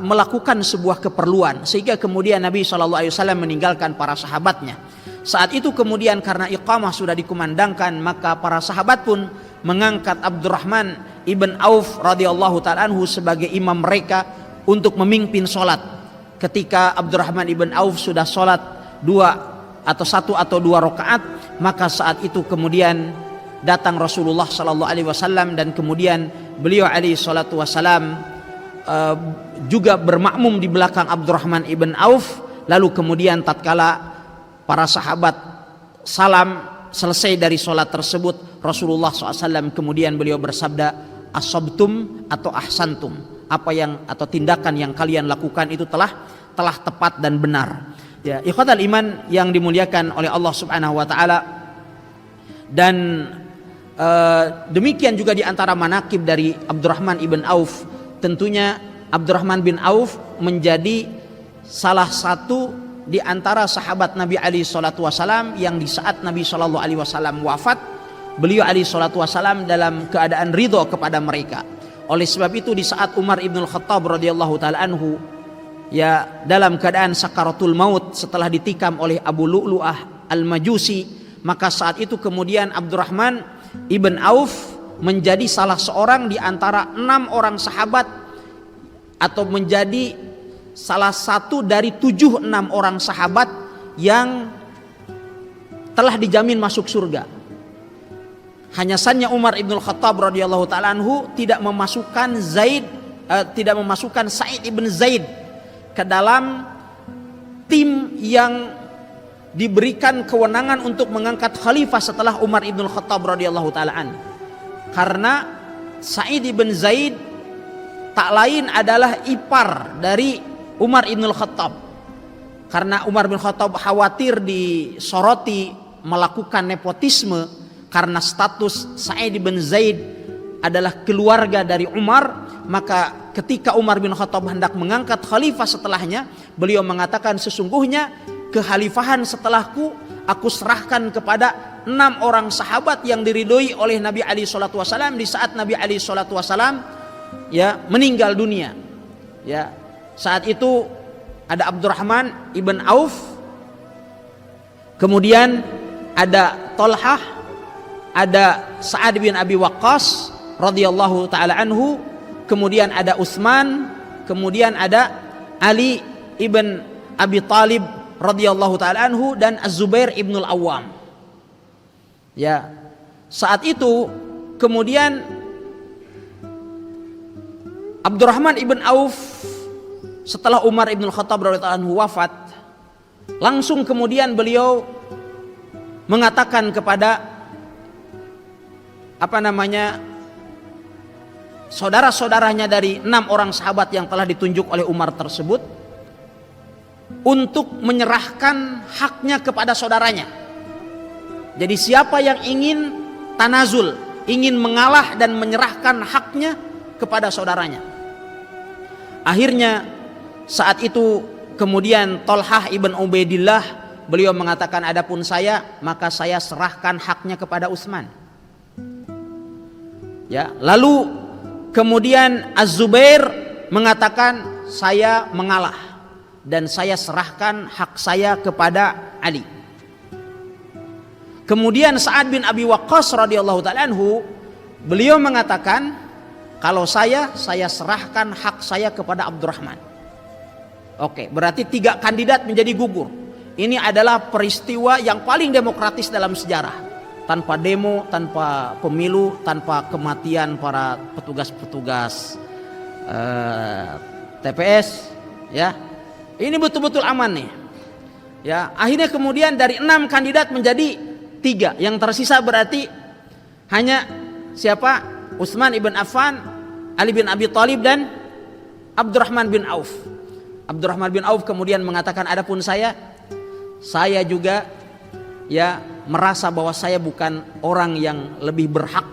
melakukan sebuah keperluan, sehingga kemudian Nabi SAW meninggalkan para sahabatnya. Saat itu kemudian karena iqamah sudah dikumandangkan, maka para sahabat pun mengangkat Abdurrahman ibn Auf radhiyallahu ta'ala anhu sebagai imam mereka untuk memimpin sholat. Ketika Abdurrahman ibn Auf sudah sholat 1 atau 2 rakaat, maka saat itu kemudian datang Rasulullah sallallahu alaihi wasallam dan kemudian beliau alaihi salatu wasallam juga bermakmum di belakang Abdurrahman ibn Auf. Lalu kemudian tatkala para sahabat salam selesai dari sholat tersebut, Rasulullah SAW kemudian beliau bersabda, asabtum atau ahsantum, apa yang atau tindakan yang kalian lakukan itu telah tepat dan benar. Ya, ikhwatal iman yang dimuliakan oleh Allah Subhanahu wa taala. Dan demikian juga di antara manakib dari Abdurrahman ibn Auf, tentunya Abdurrahman bin Auf menjadi salah satu di antara sahabat Nabi alaihi salatu wasallam yang di saat Nabi sallallahu alaihi wasallam wafat, beliau alaihi salatu wasallam dalam keadaan ridho kepada mereka. Oleh sebab itu di saat Umar ibn Khattab radhiyallahu taala anhu ya dalam keadaan sakaratul maut setelah ditikam oleh Abu Lu'lu'ah Al-Majusi, maka saat itu kemudian Abdurrahman ibn Auf menjadi salah seorang di antara 6 orang sahabat, atau menjadi salah satu dari 7-6 orang sahabat yang telah dijamin masuk surga. Hanya saja Umar ibn Khattab radhiyallahu taala anhu tidak memasukkan Sa'id ibn Zaid ke dalam tim yang diberikan kewenangan untuk mengangkat khalifah setelah Umar ibn Khattab radhiyallahu taala anhu. Karena Sa'id ibn Zaid tak lain adalah ipar dari Umar ibn Khattab. Karena Umar bin Khattab khawatir disoroti melakukan nepotisme, karena status Sa'id bin Zaid adalah keluarga dari Umar, maka ketika Umar bin Khattab hendak mengangkat khalifah setelahnya, beliau mengatakan, sesungguhnya kekhalifahan setelahku aku serahkan kepada 6 orang sahabat yang diridhoi oleh Nabi alaihi salatu wasallam di saat Nabi alaihi salatu wasallam ya meninggal dunia. Ya, saat itu ada Abdurrahman ibn Auf, kemudian ada Tolhah, ada Sa'ad bin Abi Waqqas radhiyallahu taala anhu, kemudian ada Utsman, kemudian ada Ali ibn Abi Thalib radhiyallahu taala anhu, dan Az-Zubair ibn Al-Awwam. Ya, saat itu kemudian Abdurrahman ibn Auf setelah Umar ibn Khattab radhiyallahu anhu wafat, langsung kemudian beliau mengatakan kepada saudara-saudaranya dari 6 orang sahabat yang telah ditunjuk oleh Umar tersebut untuk menyerahkan haknya kepada saudaranya. Jadi siapa yang ingin tanazul, ingin mengalah dan menyerahkan haknya kepada saudaranya. Akhirnya saat itu kemudian Tolhah ibn Ubaidillah beliau mengatakan, adapun saya, maka saya serahkan haknya kepada Utsman. Ya, lalu kemudian Az-Zubair mengatakan, saya mengalah dan saya serahkan hak saya kepada Ali. Kemudian Sa'ad bin Abi Waqqas radhiyallahu taala anhu beliau mengatakan, kalau saya serahkan hak saya kepada Abdurrahman. Oke, berarti 3 kandidat menjadi gugur. Ini adalah peristiwa yang paling demokratis dalam sejarah. Tanpa demo, tanpa pemilu, tanpa kematian para petugas-petugas TPS, ya. Ini betul-betul aman nih. Ya, akhirnya kemudian dari 6 kandidat menjadi 3. Yang tersisa berarti hanya siapa? Utsman ibn Affan, Ali bin Abi Thalib, dan Abdurrahman bin Auf. Abdurrahman bin Auf kemudian mengatakan, adapun saya juga ya merasa bahwa saya bukan orang yang lebih berhak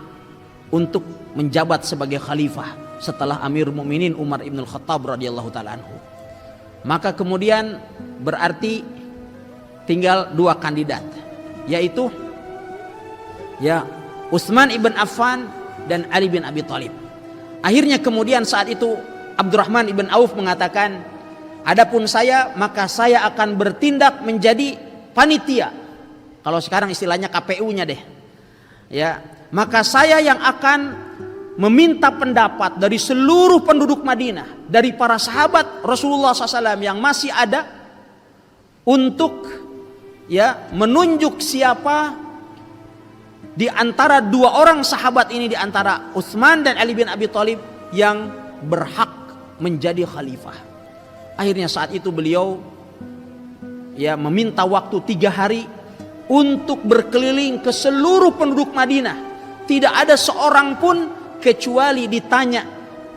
untuk menjabat sebagai khalifah setelah Amirul Mukminin Umar ibn Khattab radhiyallahu taala anhu. Maka kemudian berarti tinggal 2 kandidat, yaitu ya Utsman ibn Affan dan Ali bin Abi Thalib. Akhirnya kemudian saat itu Abdurrahman ibn Auf mengatakan, adapun saya, maka saya akan bertindak menjadi panitia. Kalau sekarang istilahnya KPU-nya deh. Ya, maka saya yang akan meminta pendapat dari seluruh penduduk Madinah, dari para sahabat Rasulullah SAW yang masih ada, untuk ya menunjuk siapa di antara 2 orang sahabat ini, di antara Utsman dan Ali bin Abi Thalib, yang berhak menjadi khalifah. Akhirnya saat itu beliau ya meminta waktu 3 hari untuk berkeliling ke seluruh penduduk Madinah. Tidak ada seorang pun kecuali ditanya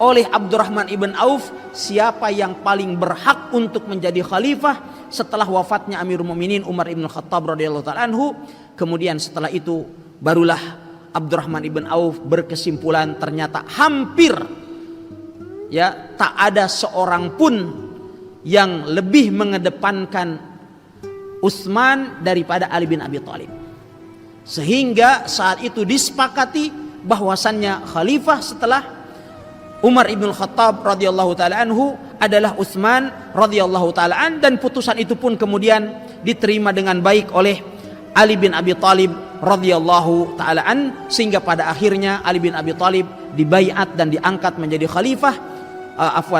oleh Abdurrahman ibn Auf, siapa yang paling berhak untuk menjadi khalifah setelah wafatnya Amirul Mukminin Umar ibn Khattab radhiyallahu taala anhu. Kemudian setelah itu barulah Abdurrahman ibn Auf berkesimpulan, ternyata hampir ya tak ada seorang pun yang lebih mengedepankan Utsman daripada Ali bin Abi Thalib. Sehingga saat itu disepakati bahwasannya khalifah setelah Umar ibn Khattab radhiyallahu taala anhu adalah Utsman radhiyallahu taala an, dan putusan itu pun kemudian diterima dengan baik oleh Ali bin Abi Thalib radhiyallahu taala an, sehingga pada akhirnya Ali bin Abi Thalib dibaiat dan diangkat menjadi khalifah.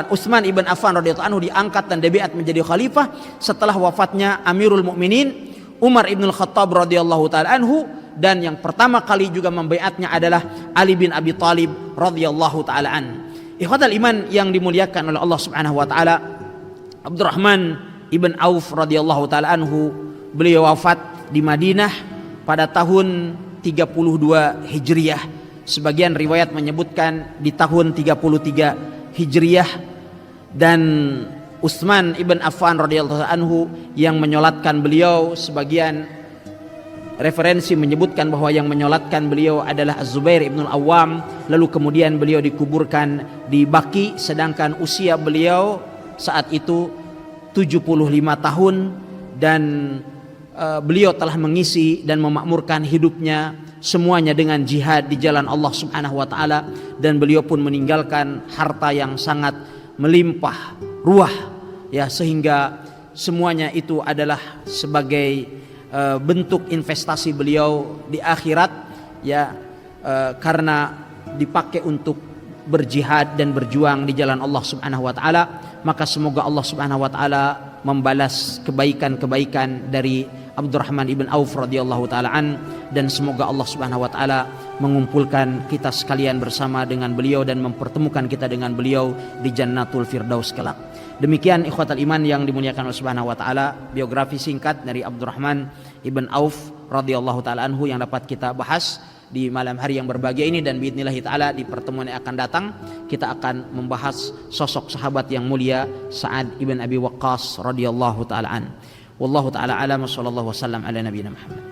Utsman ibn Affan radhiyallahu anhu diangkat dan dibaiat menjadi khalifah setelah wafatnya Amirul Mukminin Umar ibn Khattab radhiyallahu taala anhu, dan yang pertama kali juga membaiatnya adalah Ali bin Abi Thalib radhiyallahu taala an. Ikhwatal iman yang dimuliakan oleh Allah Subhanahu wa taala, Abdurrahman ibn Auf radhiyallahu taala anhu, beliau wafat di Madinah pada tahun 32 Hijriah. Sebagian riwayat menyebutkan di tahun 33 Hijriah, dan Utsman ibn Affan radhiyallahu anhu yang menyolatkan beliau. Sebagian referensi menyebutkan bahwa yang menyolatkan beliau adalah Az-Zubair ibn Al-Awwam, lalu kemudian beliau dikuburkan di Baqi, sedangkan usia beliau saat itu 75 tahun, dan beliau telah mengisi dan memakmurkan hidupnya semuanya dengan jihad di jalan Allah Subhanahu wa taala, dan beliau pun meninggalkan harta yang sangat melimpah ruah, ya, sehingga semuanya itu adalah sebagai bentuk investasi beliau di akhirat, ya, karena dipakai untuk berjihad dan berjuang di jalan Allah Subhanahu wa taala. Maka semoga Allah Subhanahu wa taala membalas kebaikan-kebaikan dari Abdurrahman ibn Auf radhiyallahu taala an, dan semoga Allah Subhanahu wa taala mengumpulkan kita sekalian bersama dengan beliau dan mempertemukan kita dengan beliau di Jannatul Firdaus kelak. Demikian ikhwatal iman yang dimuliakan Allah Subhanahu wa taala, biografi singkat dari Abdurrahman ibn Auf radhiyallahu taala anhu yang dapat kita bahas di malam hari yang berbahagia ini, dan biidznillah taala di pertemuan yang akan datang kita akan membahas sosok sahabat yang mulia Sa'ad ibn Abi Waqqas radhiyallahu taala an. Wallahu taala alam, sallallahu wasallam ala nabiyina Muhammad.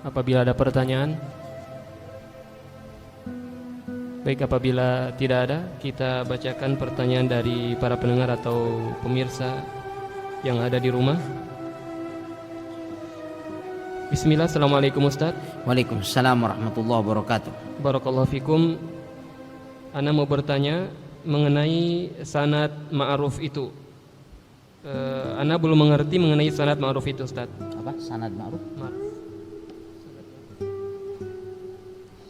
Apabila ada pertanyaan, baik, apabila tidak ada, kita bacakan pertanyaan dari para pendengar atau pemirsa yang ada di rumah. Bismillah, assalamualaikum Ustaz. Waalaikumsalam warahmatullahi wabarakatuh. Barakallahu fikum. Ana mau bertanya mengenai sanad ma'ruf itu. Ana belum mengerti mengenai sanad ma'ruf itu, Ustaz. Apa sanad ma'ruf?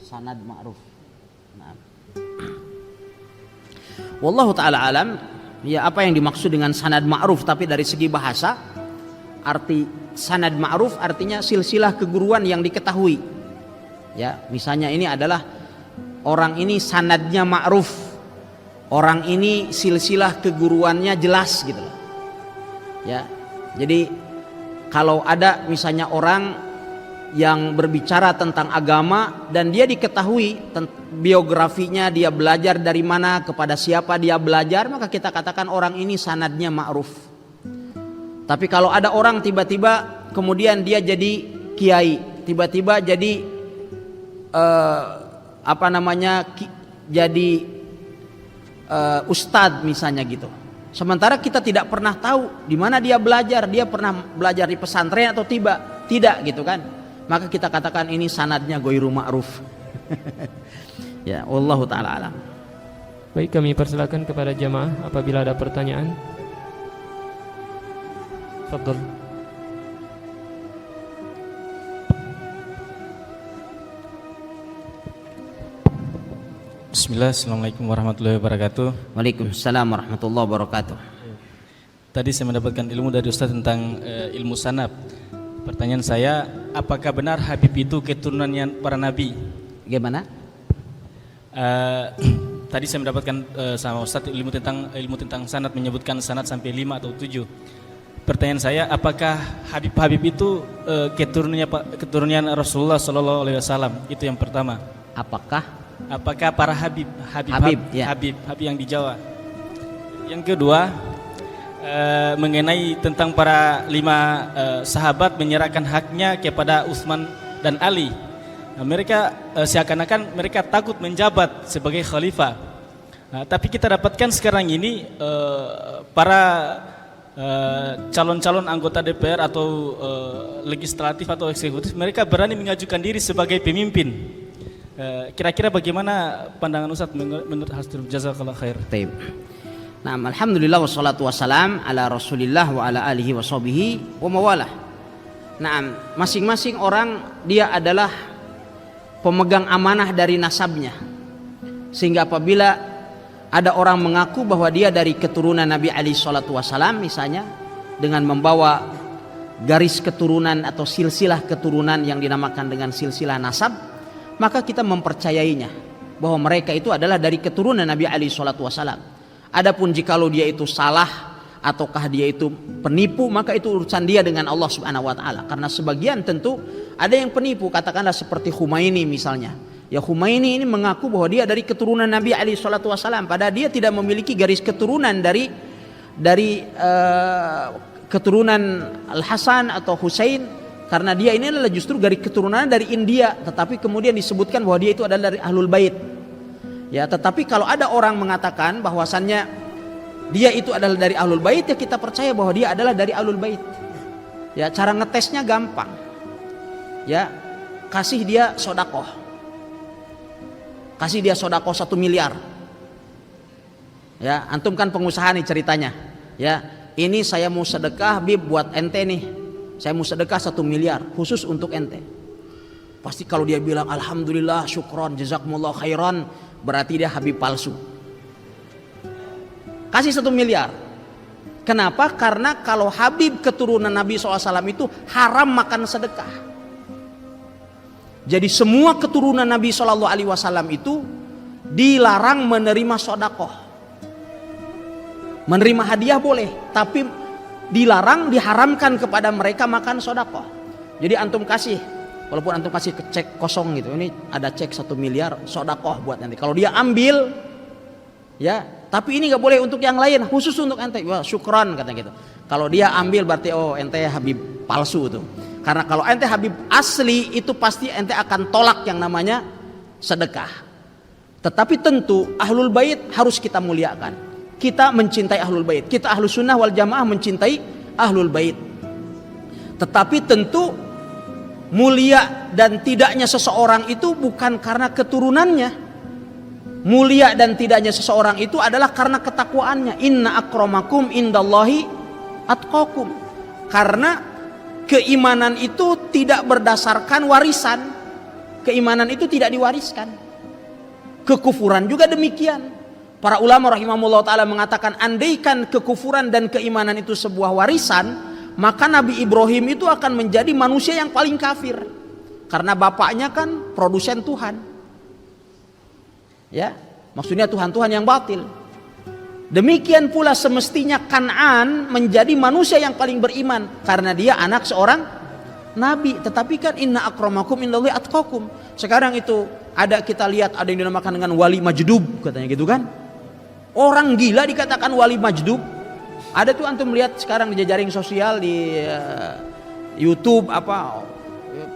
Sanad ma'ruf. Nah. Wallahu taala alam, ya, apa yang dimaksud dengan sanad ma'ruf, tapi dari segi bahasa arti sanad ma'ruf artinya silsilah keguruan yang diketahui. Ya, misalnya ini adalah orang ini sanadnya ma'ruf, orang ini silsilah keguruannya jelas gitu loh. Ya. Jadi kalau ada misalnya orang yang berbicara tentang agama dan dia diketahui biografinya, dia belajar dari mana, kepada siapa dia belajar, maka kita katakan orang ini sanadnya ma'ruf. Tapi kalau ada orang tiba-tiba kemudian dia jadi kiai, tiba-tiba jadi jadi ustadz misalnya gitu, sementara kita tidak pernah tahu di mana dia belajar pernah belajar di pesantren atau tidak gitu kan, maka kita katakan ini sanadnya ghairu ma'ruf. Ya, wallahu taala alam. Baik, kami persilakan kepada jamaah apabila ada pertanyaan. Fadhol. Bismillah, assalamualaikum warahmatullahi wabarakatuh. Waalaikumsalam warahmatullahi wabarakatuh. Tadi saya mendapatkan ilmu dari Ustaz tentang ilmu sanad. Pertanyaan saya, apakah benar Habib itu keturunannya para nabi? Gimana? Tadi saya mendapatkan sama Ustaz ilmu tentang sanad, menyebutkan sanad sampai 5 atau 7. Pertanyaan saya, apakah Habib itu keturunannya Rasulullah Sallallahu Alaihi Wasallam? Itu yang pertama. Apakah para Habib yang di Jawa? Yang kedua, mengenai tentang para 5 sahabat menyerahkan haknya kepada Utsman dan Ali. Nah, mereka seakan-akan mereka takut menjabat sebagai khalifah. Nah, tapi kita dapatkan sekarang ini para calon-calon anggota DPR atau legislatif atau eksekutif, mereka berani mengajukan diri sebagai pemimpin. Kira-kira bagaimana pandangan Ustadz menurut hal itu? Jazakallah khair. Taib. Nah, alhamdulillah wassalatu wassalam ala Rasulillah wa ala alihi wa sahbihi wa mawalah. Nah, masing-masing orang dia adalah pemegang amanah dari nasabnya. Sehingga apabila ada orang mengaku bahwa dia dari keturunan Nabi alaihi salatu wassalam misalnya, dengan membawa garis keturunan atau silsilah keturunan yang dinamakan dengan silsilah nasab, maka kita mempercayainya bahwa mereka itu adalah dari keturunan Nabi alaihi salatu wassalam. Adapun jikalau dia itu salah ataukah dia itu penipu, maka itu urusan dia dengan Allah Subhanahu wa taala. Karena sebagian tentu ada yang penipu, katakanlah seperti Khumaini misalnya. Ya, Khumaini ini mengaku bahwa dia dari keturunan Nabi alaihi salatu wassalam, padahal dia tidak memiliki garis keturunan dari keturunan Al-Hasan atau Husain, karena dia ini adalah justru garis keturunan dari India, tetapi kemudian disebutkan bahwa dia itu adalah dari Ahlul Bait. Ya, tetapi kalau ada orang mengatakan bahwasannya dia itu adalah dari Ahlul Bait, ya kita percaya bahwa dia adalah dari Ahlul Bait. Ya, cara ngetesnya gampang. Ya, kasih dia sodakoh. Kasih dia sodakoh 1 miliar. Ya, antum kan pengusaha nih ceritanya. Ya, ini saya mau sedekah Bib buat ente nih. Saya mau sedekah 1 miliar khusus untuk ente. Pasti kalau dia bilang alhamdulillah, syukron, jazakumullah khairan, berarti dia Habib palsu. Kasih 1 miliar. Kenapa? Karena kalau Habib keturunan Nabi SAW itu haram makan sedekah. Jadi semua keturunan Nabi SAW itu dilarang menerima sodakoh. Menerima hadiah boleh, tapi dilarang, diharamkan kepada mereka makan sodakoh. Jadi antum kasih, walaupun antum kasih cek kosong gitu, ini ada cek 1 miliar sodakoh buat nanti. Kalau dia ambil, ya, tapi ini nggak boleh untuk yang lain, khusus untuk ente. Wah, syukran kata gitu. Kalau dia ambil berarti oh ente Habib palsu tuh. Karena kalau ente Habib asli itu pasti ente akan tolak yang namanya sedekah. Tetapi tentu Ahlul Bait harus kita muliakan. Kita mencintai Ahlul Bait. Kita Ahlus Sunnah wal Jamaah mencintai Ahlul Bait. Tetapi tentu mulia dan tidaknya seseorang itu bukan karena keturunannya. Mulia dan tidaknya seseorang itu adalah karena ketakwaannya. Inna akramakum indallahi atqakum. Karena keimanan itu tidak berdasarkan warisan. Keimanan itu tidak diwariskan. Kekufuran juga demikian. Para ulama rahimahullah ta'ala mengatakan, andaikan kekufuran dan keimanan itu sebuah warisan, maka Nabi Ibrahim itu akan menjadi manusia yang paling kafir. Karena bapaknya kan produsen Tuhan. Ya, maksudnya Tuhan-Tuhan yang batil. Demikian pula semestinya Kan'an menjadi manusia yang paling beriman, karena dia anak seorang Nabi. Tetapi kan inna akramakum indallahi atqakum. Sekarang itu ada, kita lihat ada yang dinamakan dengan wali majdub, katanya gitu kan. Orang gila dikatakan wali majdub. Ada tuh antum lihat sekarang di jejaring sosial, di YouTube apa,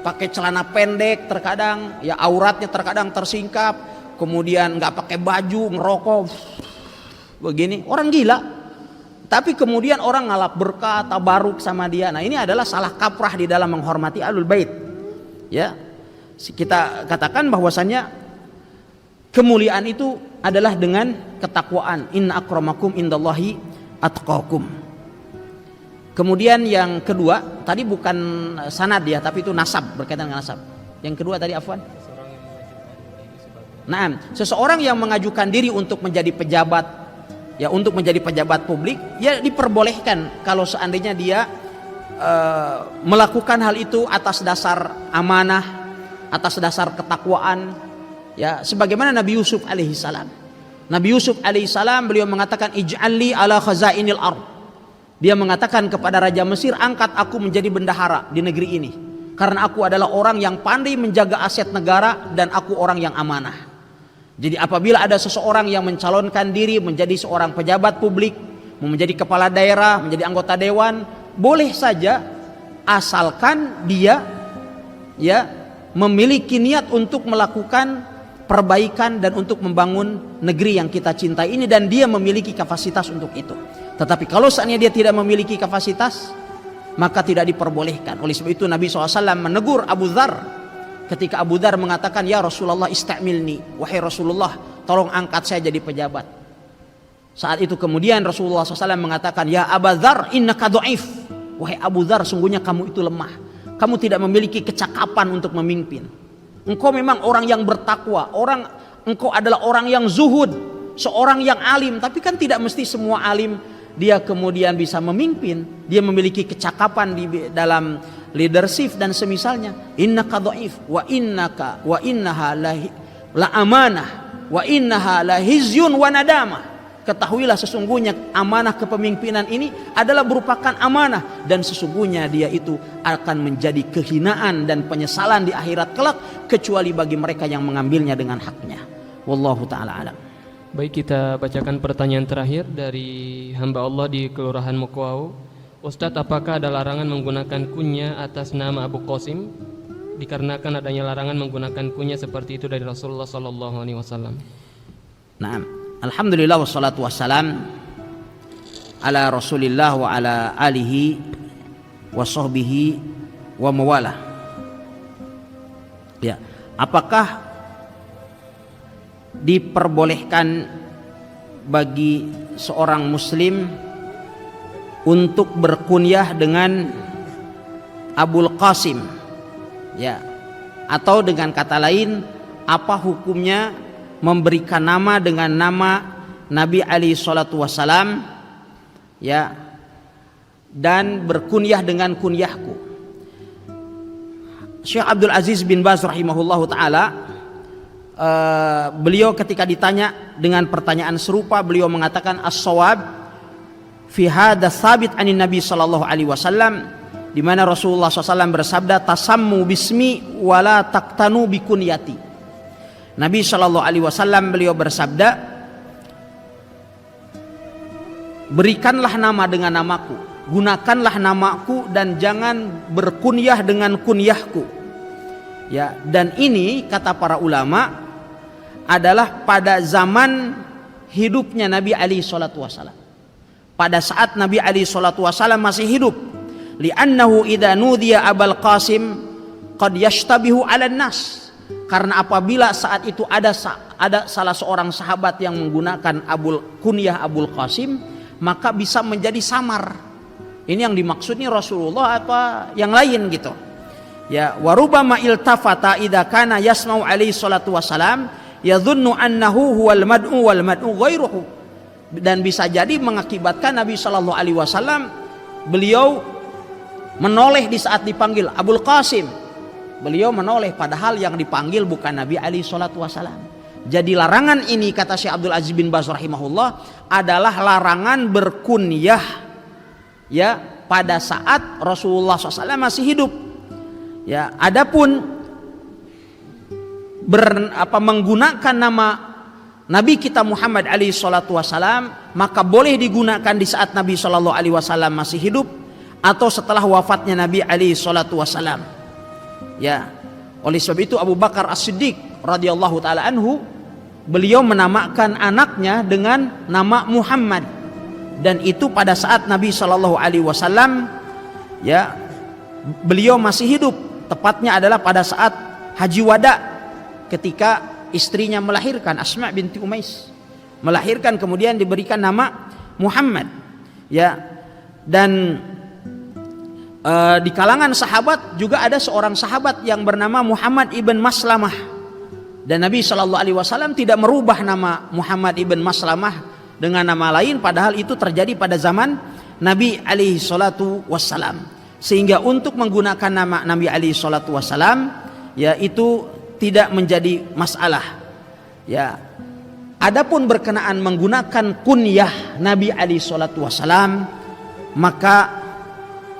pakai celana pendek terkadang, ya auratnya terkadang tersingkap, kemudian nggak pakai baju, ngerokok begini, orang gila. Tapi kemudian orang ngalap berkah, tabaruk sama dia. Nah, ini adalah salah kaprah di dalam menghormati Ahlul Bait. Ya, kita katakan bahwasannya kemuliaan itu adalah dengan ketakwaan. Inna akramakum indallahi atqakum. Kemudian yang kedua, tadi bukan sanad ya, tapi itu nasab, berkaitan dengan nasab. Yang kedua tadi afwan. Nah, seseorang yang mengajukan diri untuk menjadi pejabat, ya untuk menjadi pejabat publik, ya diperbolehkan kalau seandainya dia melakukan hal itu atas dasar amanah, atas dasar ketakwaan. Ya, sebagaimana Nabi Yusuf alaihissalam. Nabi Yusuf alaihissalam beliau mengatakan ij'alli ala khazainil ardh. Dia mengatakan kepada Raja Mesir, angkat aku menjadi bendahara di negeri ini. Karena aku adalah orang yang pandai menjaga aset negara dan aku orang yang amanah. Jadi apabila ada seseorang yang mencalonkan diri menjadi seorang pejabat publik, menjadi kepala daerah, menjadi anggota dewan, boleh saja asalkan dia ya memiliki niat untuk melakukan perbaikan dan untuk membangun negeri yang kita cintai ini, dan dia memiliki kapasitas untuk itu. Tetapi kalau seandainya dia tidak memiliki kapasitas, maka tidak diperbolehkan. Oleh sebab itu Nabi SAW menegur Abu Dzar ketika Abu Dzar mengatakan, ya Rasulullah istamilni, wahai Rasulullah tolong angkat saya jadi pejabat. Saat itu kemudian Rasulullah SAW mengatakan, ya Abu Dzar innaka dhaif, wahai Abu Dzar sungguhnya kamu itu lemah, kamu tidak memiliki kecakapan untuk memimpin. Engkau memang orang yang bertakwa, engkau adalah orang yang zuhud, seorang yang alim, tapi kan tidak mesti semua alim dia kemudian bisa memimpin, dia memiliki kecakapan di dalam leadership dan semisalnya. Innaka dhaif wa innaha la amanah wa innaha la hizyun wa nadamah. Ketahuilah sesungguhnya amanah kepemimpinan ini adalah merupakan amanah, dan sesungguhnya dia itu akan menjadi kehinaan dan penyesalan di akhirat kelak, kecuali bagi mereka yang mengambilnya dengan haknya. Wallahu ta'ala alam. Baik, kita bacakan pertanyaan terakhir dari hamba Allah di Kelurahan Mokwau. Ustadz, apakah ada larangan menggunakan kunya atas nama Abu Qasim? Dikarenakan adanya larangan menggunakan kunya seperti itu dari Rasulullah SAW. Nah, alhamdulillah wassalatu wassalam ala Rasulillah wa ala alihi wa sahbihi wa mawala. Ya, apakah diperbolehkan bagi seorang muslim untuk berkunyah dengan Abul Qasim, ya, atau dengan kata lain, apa hukumnya memberikan nama dengan nama Nabi alaihi salatu wassalam, ya, dan berkunyah dengan kunyahku. Syekh Abdul Aziz bin Baz rahimahullahu taala, beliau ketika ditanya dengan pertanyaan serupa, beliau mengatakan as-shawab fi hadza tsabit anin Nabi sallallahu alaihi wasallam, di mana Rasulullah SAW bersabda, tasammu bismi wala taktanu bikunyati. Nabi sallallahu alaihi wasallam beliau bersabda, berikanlah nama dengan namaku, gunakanlah namaku, dan jangan berkunyah dengan kunyahku. Ya, dan ini kata para ulama adalah pada zaman hidupnya Nabi alaihi salatu wasallam. Pada saat Nabi alaihi salatu wasallam masih hidup. Li'annahu idza nudiya Abul Qasim qad yashtabihu 'alan nas. Karena apabila saat itu ada salah seorang sahabat yang menggunakan kunyah Abul Qasim, maka bisa menjadi samar. Ini yang dimaksudnya Rasulullah apa yang lain gitu. Ya, warubama iltafata idza kana yasma'u alaihi salatu wasalam yadhunnu annahu huwal mad'u wal mad'u ghairuhu. Dan bisa jadi mengakibatkan Nabi sallallahu alaihi wasallam beliau menoleh di saat dipanggil Abul Qasim. Beliau menoleh padahal yang dipanggil bukan Nabi alaihi salatu wasalam. Jadi larangan ini, kata Syekh Abdul Aziz bin Baz rahimahullah, adalah larangan berkunyah, ya, pada saat Rasulullah SAW masih hidup. Ya, adapun menggunakan nama Nabi kita Muhammad alaihi salatu wasalam, maka boleh digunakan di saat Nabi sallallahu alaihi wasallam masih hidup atau setelah wafatnya Nabi alaihi salatu wasalam. Ya, oleh sebab itu Abu Bakar As-Siddiq radhiyallahu taala anhu, beliau menamakan anaknya dengan nama Muhammad, dan itu pada saat Nabi sallallahu alaihi wasallam, ya, beliau masih hidup. Tepatnya adalah pada saat Haji Wada, ketika istrinya melahirkan, Asma binti Umais melahirkan, kemudian diberikan nama Muhammad. Ya, dan di kalangan sahabat juga ada seorang sahabat yang bernama Muhammad ibn Maslamah, dan Nabi Shallallahu Alaihi Wasallam tidak merubah nama Muhammad ibn Maslamah dengan nama lain, padahal itu terjadi pada zaman Nabi alaihi salatu wassalam. Sehingga untuk menggunakan nama Nabi alaihi salatu wassalam, ya, itu tidak menjadi masalah. Ya, adapun berkenaan menggunakan kunyah Nabi alaihi salatu wassalam, maka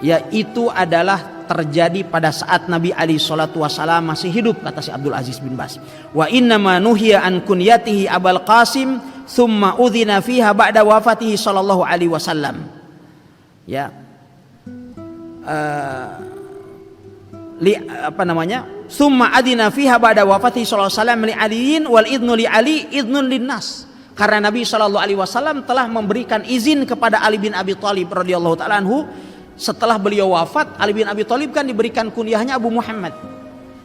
ya itu adalah terjadi pada saat Nabi alaihi salatu wassalam masih hidup, kata Syekh Abdul Aziz bin Baz. Wa inna ma nuhiya an kunyatihi Abul Qasim thumma udhina fiha ba'da wafatihi sallallahu alaihi wasallam. Ya, summa adina fiha ba'da wafatihi sallallahu alaihi wasallam li aliyin wal idnu li ali idnun linnas. Karena Nabi SAW telah memberikan izin kepada Ali bin Abi Thalib radhiyallahu taala anhu, setelah beliau wafat, Ali bin Abi Thalib kan diberikan kunyahnya Abu Muhammad.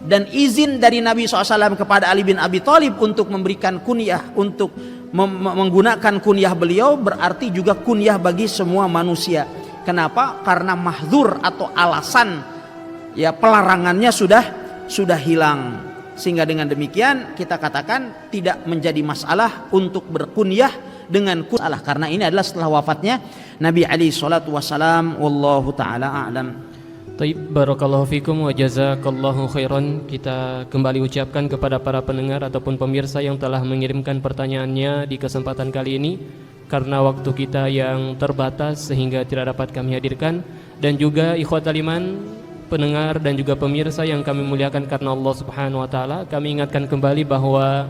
Dan izin dari Nabi SAW kepada Ali bin Abi Thalib untuk memberikan kunyah, untuk menggunakan kunyah beliau, berarti juga kunyah bagi semua manusia. Kenapa? Karena mahdzur atau alasan ya pelarangannya sudah hilang. Sehingga dengan demikian kita katakan tidak menjadi masalah untuk berkunyah dengan kunyah, karena ini adalah setelah wafatnya Nabi alaihi salatu wasalam. Wallahu taala a'lam. Taib, barakallahu fikum wa jazakallahu khairan. Kita kembali ucapkan kepada para pendengar ataupun pemirsa yang telah mengirimkan pertanyaannya di kesempatan kali ini. Karena waktu kita yang terbatas sehingga tidak dapat kami hadirkan. Dan juga ikhwatal iman, pendengar dan juga pemirsa yang kami muliakan karena Allah Subhanahu wa taala, kami ingatkan kembali bahwa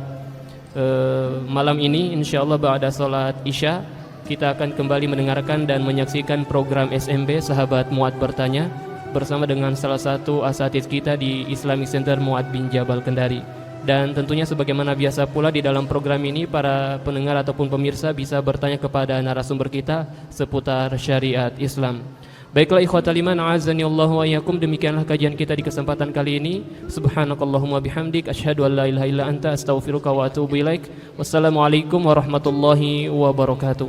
malam ini insyaallah ba'da salat Isya kita akan kembali mendengarkan dan menyaksikan program SMB Sahabat Muad Bertanya bersama dengan salah satu asatidz kita di Islamic Center Muad bin Jabal Kendari. Dan tentunya sebagaimana biasa pula di dalam program ini para pendengar ataupun pemirsa bisa bertanya kepada narasumber kita seputar syariat Islam. Baiklah ikhwatal iman, a'azzani Allahu wa iyyakum, demikianlah kajian kita di kesempatan kali ini. Subhanakallahumma bihamdik, asyhadu an la ilaha illa anta, astaghfiruka wa atubu ilaik. Wassalamualaikum warahmatullahi wabarakatuh.